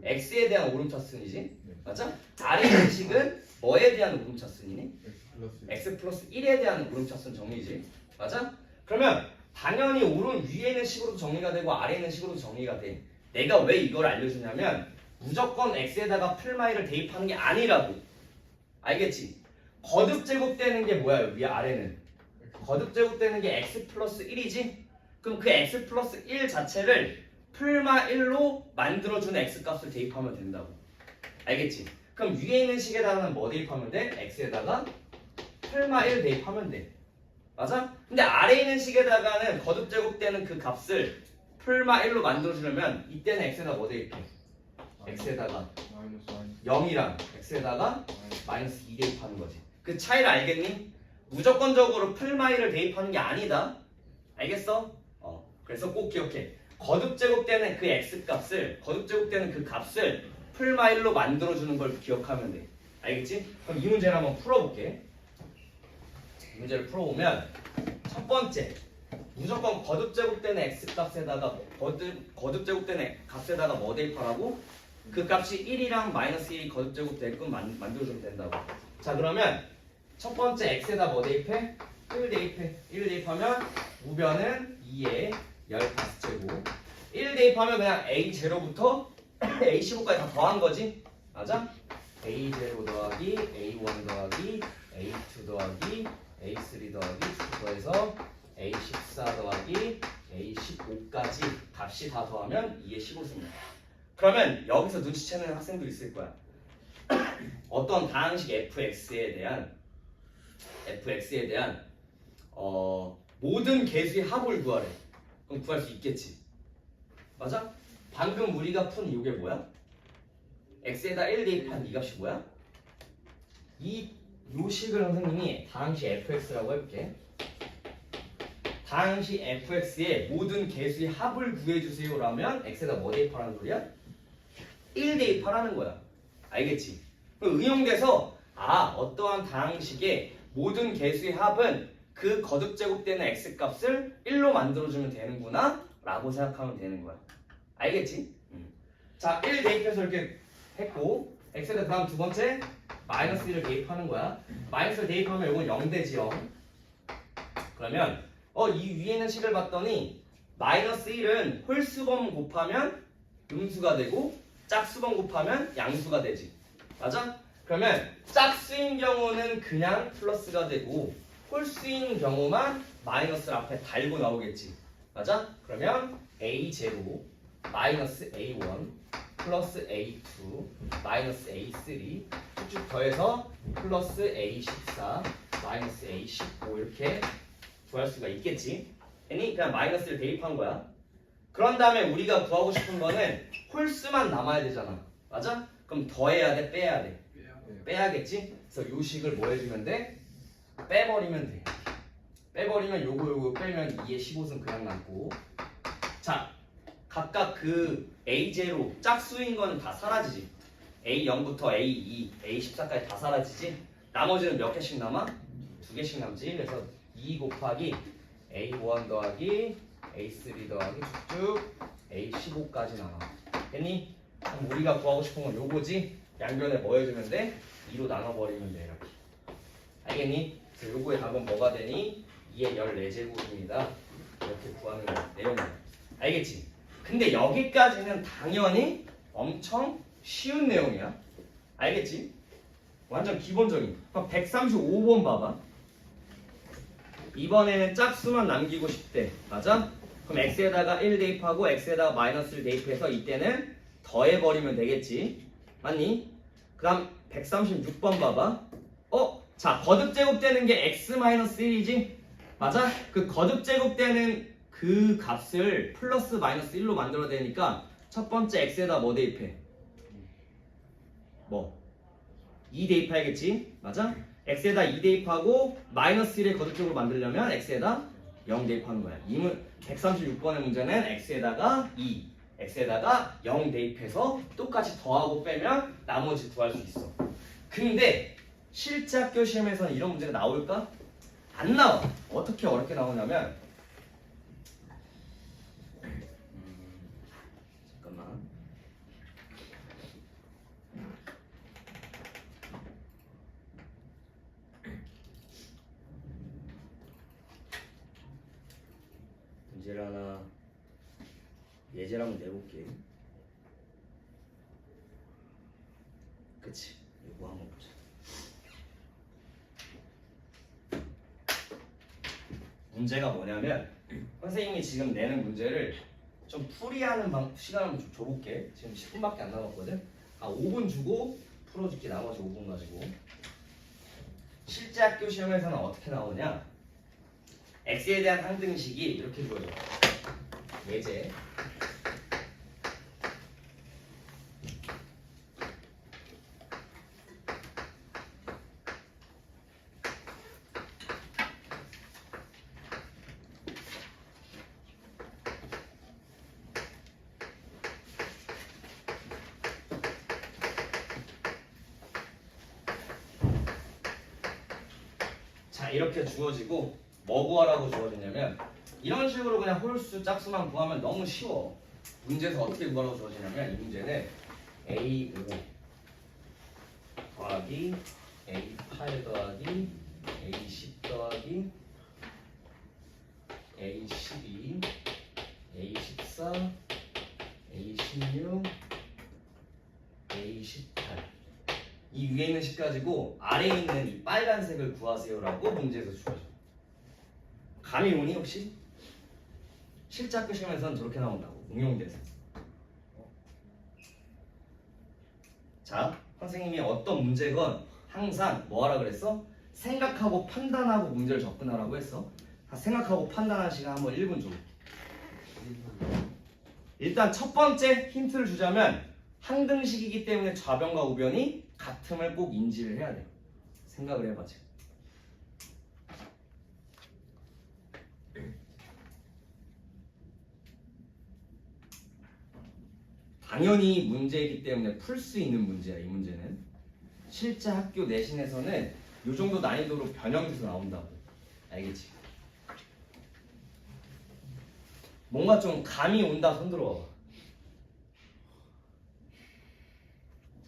x에 대한 오름차순이지? 네. 맞아? 아래 있는 식은 뭐에 대한 오름차순이니? X 플러스 x 플러스 1에 대한 오름차순 정리지? 맞아? 그러면 당연히 오른 위에 있는 식으로도 정리가 되고 아래 있는 식으로도 정리가 돼. 내가 왜 이걸 알려주냐면 무조건 x에다가 풀마이를 대입하는 게 아니라고. 알겠지? 거듭제곱되는 게 뭐야? 위 아래는 거듭제곱되는 게 x 플러스 1이지? 그럼 그 x 플러스 1 자체를 풀마 1로 만들어주는 x값을 대입하면 된다고. 알겠지? 그럼 위에 있는 식에다가는 뭐 대입하면 돼? x에다가 풀마 1 대입하면 돼. 맞아? 근데 아래에 있는 식에다가는 거듭제곱되는 그 값을 풀마 1로 만들어주려면 이때는 x에다 뭐 대입해? x에다가 마이너스 0이랑 x에다가 마이너스 2 대입하는 거지. 그 차이를 알겠니? 무조건적으로 풀마이를 대입하는 게 아니다. 알겠어? 그래서 꼭 기억해. 거듭제곱되는 그 x값을 거듭제곱되는 그 값을 풀마일로 만들어주는 걸 기억하면 돼. 알겠지? 그럼 이 문제를 한번 풀어볼게. 이 문제를 풀어보면 첫 번째 무조건 거듭제곱되는 x값에다가 거듭제곱되는 값에다가 뭐 대입하라고? 그 값이 1이랑 마이너스 1이 거듭제곱되게끔 만들어주면 된다고. 자 그러면 첫 번째 x에다 뭐 대입해? 1 대입해. 1 대입하면 우변은 2에 15제곱 1 대입하면 그냥 a0부터 a15까지 다 더한 거지? 맞아? a0 더하기 a1 더하기 a2 더하기 a3 더하기 더해서 a14 더하기 a15까지 값이 다 더하면 2에 15습니다. 그러면 여기서 눈치채는 학생도 있을 거야. 어떤 다항식 fx에 대한 모든 개수의 합을 구하래. 그럼 구할 수 있겠지. 맞아? 방금 우리가 푼 이게 뭐야? x에다 1 대입한 이 값이 뭐야? 이 요식을 선생님이 다항식 fx라고 해볼게. 다항식 fx의 모든 개수의 합을 구해주세요 라면 x에다 뭐 대입하라는 소리야? 1 대입하라는 거야. 알겠지? 그럼 응용돼서 어떠한 다항식의 모든 개수의 합은 그 거듭제곱되는 x값을 1로 만들어주면 되는구나 라고 생각하면 되는 거야. 알겠지? 자, 1 대입해서 이렇게 했고 x에다 그 다음 두 번째 마이너스 1을 대입하는 거야. 마이너스를 대입하면 이건 0 되지 0. 그러면 이 위에 있는 식을 봤더니 마이너스 1은 홀수번 곱하면 음수가 되고 짝수번 곱하면 양수가 되지. 맞아? 그러면 짝수인 경우는 그냥 플러스가 되고 홀수인 경우만 마이너스를 앞에 달고 나오겠지. 맞아? 그러면 A0 마이너스 A1 플러스 A2 마이너스 A3 쭉쭉 더해서 플러스 A14 마이너스 A15 이렇게 구할 수가 있겠지. 그냥 마이너스를 대입한 거야. 그런 다음에 우리가 구하고 싶은 거는 홀수만 남아야 되잖아. 맞아? 그럼 더해야 돼? 빼야 돼? 빼야겠지? 그래서 요 식을 뭐 해주면 돼? 빼버리면 돼. 빼버리면 요거 빼면 2의 15는 그냥 남고. 자, 각각 그 A0 짝수인 거는 다 사라지지. A0부터 A2, A14까지 다 사라지지. 나머지는 몇 개씩 남아? 2개씩 남지. 그래서 2 곱하기 A1 더하기 A3 더하기 쭉쭉 A15까지 남아. 됐니? 그럼 우리가 구하고 싶은 건 요거지. 양변에 뭐 해주면 돼? 2로 나눠버리면 돼. 이렇게. 알겠니? 그래서 요거의 답은 뭐가 되니? 2의 14제곱입니다. 이렇게 구하는 내용이야. 알겠지? 근데 여기까지는 당연히 엄청 쉬운 내용이야. 알겠지? 완전 기본적인. 그럼 135번 봐봐. 이번에는 짝수만 남기고 싶대. 맞아? 그럼 x에다가 1 대입하고 x에다가 마이너스를 대입해서 이때는 더해버리면 되겠지. 맞니? 그 다음 136번 봐봐. 자, 거듭 제곱되는 게 x-1이지? 맞아? 그 거듭 제곱되는 그 값을 플러스 마이너스 1로 만들어야 되니까 첫 번째 x에다 뭐 대입해? 2 대입해야겠지? 맞아? x에다 2 대입하고 마이너스 1의 거듭적으로 만들려면 x에다 0 대입하는 거야. 136번의 문제는 x에다가 2, x에다가 0 대입해서 똑같이 더하고 빼면 나머지 구할 수 있어. 근데 실제 학교 시험에서는 이런 문제가 나올까? 안 나와. 어떻게 어렵게 나오냐면 잠깐만. 문제를 하나 예제를 한번 내볼게. 그치? 이거 한번 보자. 문제가 뭐냐면 선생님이 지금 내는 문제를 좀 풀이하는 시간을 좀 줘볼게. 지금 10분밖에 안 남았거든. 5분 주고 풀어줄게. 나머지 5분 가지고. 실제 학교 시험에서는 어떻게 나오냐? x에 대한 항등식이 이렇게 주어져. 예제. 자, 이렇게 주어지고 뭐 구하라고 주어지냐면 이런 식으로 그냥 홀수 짝수만 구하면 너무 쉬워. 문제에서 어떻게 구하라고 주어지냐면 이 문제는 A5 더하기 A8 더하기 A10 더하기 A12 A14 A16 A18 이 위에 있는 식 가지고 아래에 있는 이 빨간색을 구하세요라고 문제에서 주어져. 감이 오니 혹시? 실제 학교 시험에서는 저렇게 나온다고. 응용돼서. 자, 선생님이 어떤 문제건 항상 뭐 하라 그랬어? 생각하고 판단하고 문제를 접근하라고 했어. 생각하고 판단하는 시간 한번 1분 줘. 일단 첫 번째 힌트를 주자면 항등식이기 때문에 좌변과 우변이 같음을 꼭 인지를 해야 돼. 생각을 해봐 지금. 당연히 문제이기 때문에 풀 수 있는 문제야. 이 문제는 실제 학교 내신에서는 이 정도 난이도로 변형돼서 나온다고. 알겠지? 뭔가 좀 감이 온다. 손들어.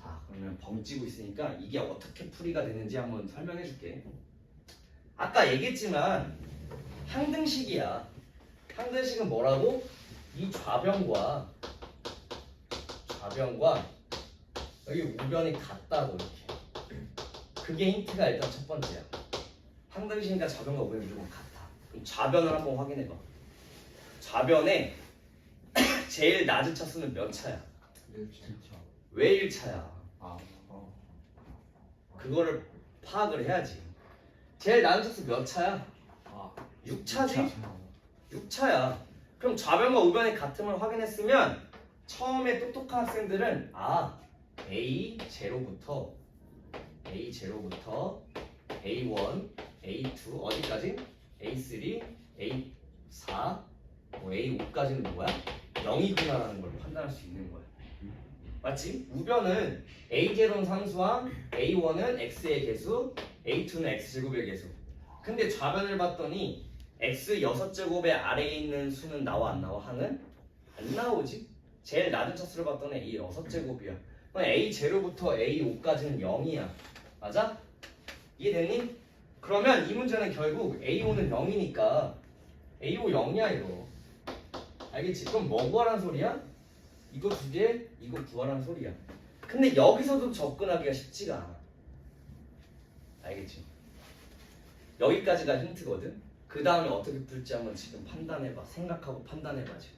자, 그러면 벙찌고 있으니까 이게 어떻게 풀이가 되는지 한번 설명해 줄게. 아까 얘기했지만 항등식이야. 항등식은 뭐라고? 이 좌변과 여기 우변이 같다고 이렇게. 그게 힌트가 일단 첫 번째야. 항등식이니까 좌변과 우변이 무조건 같아. 그럼 좌변을 한번 확인해봐. 좌변에 제일 낮은 차수는 몇 차야? 1차. 왜 1차야? 아. 그거를 파악을 해야지. 제일 낮은 차수 몇 차야? 아. 6차지? 6차야. 그럼 좌변과 우변이 같음을 확인했으면 처음에 똑똑한 학생들은 A0부터 A1, A2 어디까지? A3, A4, 뭐 A5까지는 뭐야? 0이구나라는 걸 판단할 수 있는 거야. 맞지? 우변은 A0는 상수항, A1은 x의 개수, A2는 x제곱의 개수. 근데 좌변을 봤더니 x 6제곱의 아래에 있는 수는 나와 안 나와? 항은? 안 나오지? 제일 낮은 차수를 봤더니 A 6제곱이야. 그럼 A0부터 A5까지는 0이야. 맞아? 이해됐니? 그러면 이 문제는 결국 A5는 0이니까 A5 0이야 이거. 알겠지? 그럼 뭐 구하라는 소리야? 이거 두 개, 이거 구하라는 소리야. 근데 여기서도 접근하기가 쉽지가 않아. 알겠지? 여기까지가 힌트거든? 그 다음에 어떻게 풀지 한번 지금 판단해봐. 생각하고 판단해봐 지금.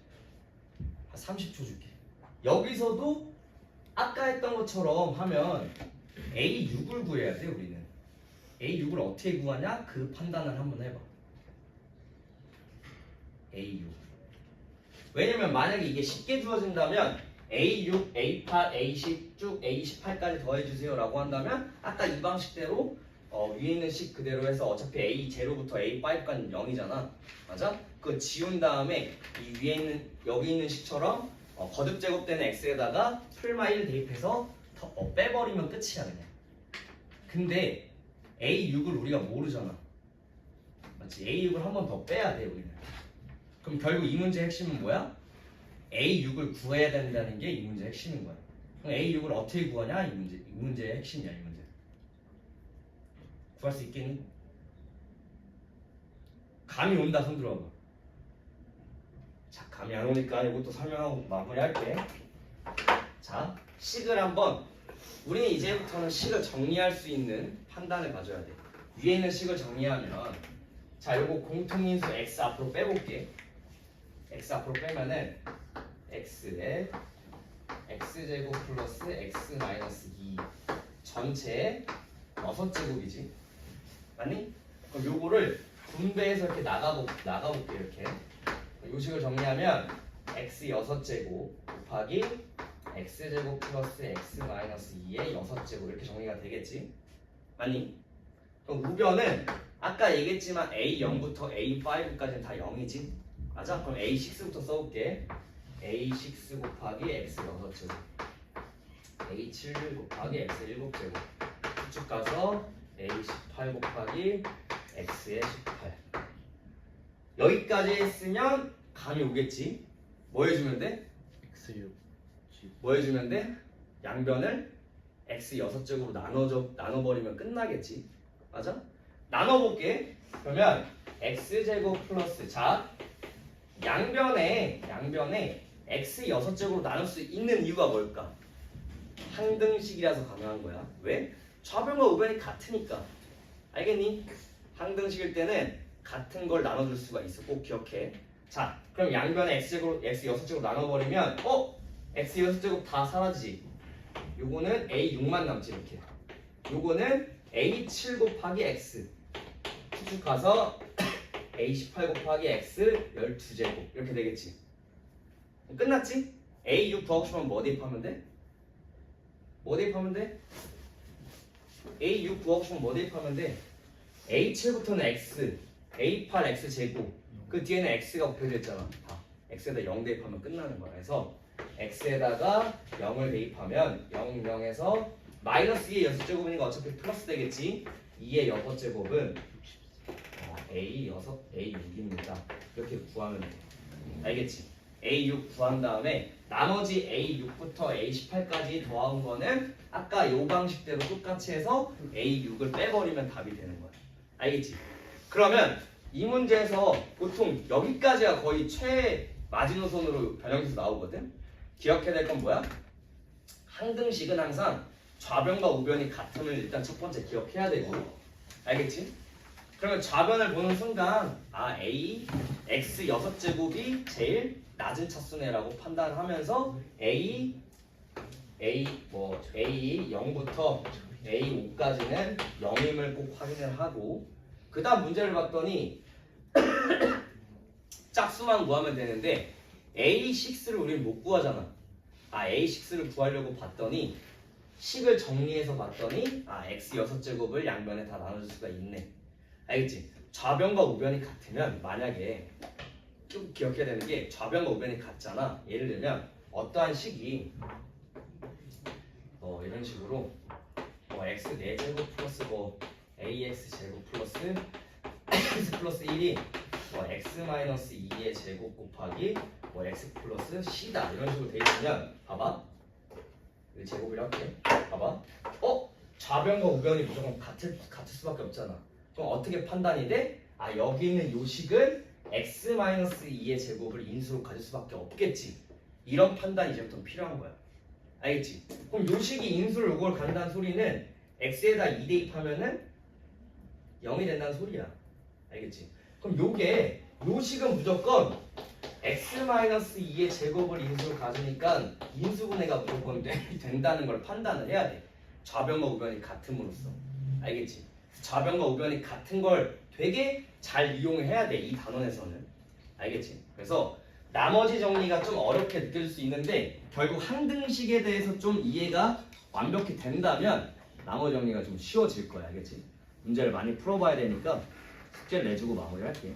한 30초 줄게. 여기서도 아까 했던 것처럼 하면 A6을 구해야 돼 우리는. A6을 어떻게 구하냐? 그 판단을 한번 해봐. A6. 왜냐면 만약에 이게 쉽게 주어진다면 A6, A8, A10 쭉 A18까지 더해주세요 라고 한다면 아까 이 방식대로 위에 있는 식 그대로 해서 어차피 A0부터 A5까지는 0이잖아. 맞아? 그거 지운 다음에 이 위에 있는 여기 있는 식처럼 거듭 제곱되는 x에다가 풀마 1 대입해서 빼버리면 끝이야 그냥. 근데 A6을 우리가 모르잖아. 맞지? A6을 한 번 더 빼야 돼 우리는. 그럼 결국 이 문제의 핵심은 뭐야? A6을 구해야 된다는 게 이 문제의 핵심인 거야. 그럼 A6을 어떻게 구하냐? 이 문제의 핵심이야 이 문제. 구할 수 있겠니? 감이 온다 손 들어봐. 자, 감이 안 오니까 이것도 설명하고 마무리할게. 자, 식을 한번 우리는 이제부터는 식을 정리할 수 있는 판단을 가져야 돼. 위에 있는 식을 정리하면 자, 요거 공통인수 x 앞으로 빼볼게. x 앞으로 빼면은 x에 x제곱 플러스 x 마이너스 2 전체 6제곱이지. 맞니? 그럼 요거를 분배해서 이렇게 나가볼게 이렇게. 요식을 정리하면 x 6제곱 곱하기 x제곱 플러스 x 마이너스 2의 6제곱 이렇게 정리가 되겠지. 맞니? 그럼 우변은 아까 얘기했지만 A0부터 A5까지는 다 0이지. 맞아? 그럼 A6부터 써볼게. A6 곱하기 x 6제곱 A7 곱하기 x 7제곱 쭉 가서 A18 곱하기 x의 18 여기까지 했으면 감이 오겠지. 뭐 해주면 돼? X6. 뭐 해주면 돼? 양변을 x 6제곱으로 나눠버리면 끝나겠지. 맞아? 나눠볼게. 그러면 x제곱 플러스 자 양변에 x 6제곱으로 나눌 수 있는 이유가 뭘까? 항등식이라서 가능한 거야. 왜? 좌변과 우변이 같으니까. 알겠니? 항등식일 때는 같은 걸 나눠줄 수가 있어. 꼭 기억해. 자, 그럼 양변에 x 6제곱 나눠버리면 x 6제곱 다 사라지지. 요거는 a6만 남지 이렇게. 요거는 a7 곱하기 x 쭉 가서 a18 곱하기 x 12제곱 이렇게 되겠지. 끝났지? a6 구하고 싶으면 뭐 대입하면 돼? 뭐 대입하면 돼? A6 구하고 싶으면 뭐 대입하면 돼? A7부터는 x, A8 x 제곱 그 뒤에는 x가 곱해져 있잖아. 다 x에다 0 대입하면 끝나는 거야. 그래서 x에다가 0을 대입하면 0, 0에서 마이너스 2의 6제곱이니까 어차피 플러스 되겠지. 2의 6제곱은 A6입니다. 이렇게 구하면 돼. 알겠지? A6 구한 다음에 나머지 A6부터 A18까지 더한 거는 아까 요 방식대로 똑같이 해서 A6을 빼버리면 답이 되는 거야. 알겠지? 그러면 이 문제에서 보통 여기까지가 거의 최마지노선으로 변형돼서 나오거든. 기억해야 될 건 뭐야? 항등식은 항상 좌변과 우변이 같음을 일단 첫 번째 기억해야 되고, 알겠지? 그러면 좌변을 보는 순간 A, X 6제곱이 제일 낮은 차수네라고 판단하면서 A 0부터 A 5까지는 0임을 꼭 확인을 하고, 그 다음 문제를 봤더니 짝수만 구하면 되는데 A6를 우리는 못 구하잖아. A6를 구하려고 봤더니 식을 정리해서 봤더니 X 6제곱을 양변에 다 나눠줄 수가 있네. 알겠지? 좌변과 우변이 같으면, 만약에 좀 기억해야 되는 게 좌변과 우변이 같잖아. 예를 들면 어떠한 식이 이런 식으로 x 4제곱 플러스 ax 제곱 플러스 x 플러스 1이 x 마이너스 2의 제곱 곱하기 x 플러스 c다, 이런 식으로 돼 있으면 봐봐, 이 제곱을 이렇게 봐봐. 좌변과 우변이 무조건 같을 수밖에 없잖아. 그럼 어떻게 판단이 돼? 여기 있는 요 식은 x 마이너스 2의 제곱을 인수로 가질 수밖에 없겠지. 이런 판단이 이제부터 필요한 거야. 알겠지? 그럼 요 식이 인수를 요걸 간다는 소리는 x에다 2 대입하면은 0이 된다는 소리야. 알겠지? 그럼 요게 요 식은 무조건 x-2의 제곱을 인수로 가지니까 인수분해가 무조건 된다는 걸 판단을 해야 돼. 좌변과 우변이 같음으로써. 알겠지? 좌변과 우변이 같은 걸 되게 잘 이용을 해야 돼, 이 단원에서는. 알겠지? 그래서 나머지 정리가 좀 어렵게 느낄 수 있는데 결국 항등식에 대해서 좀 이해가 완벽히 된다면 나머지 정리가 좀 쉬워질 거야. 알겠지? 문제를 많이 풀어봐야 되니까 숙제를 내주고 마무리할게.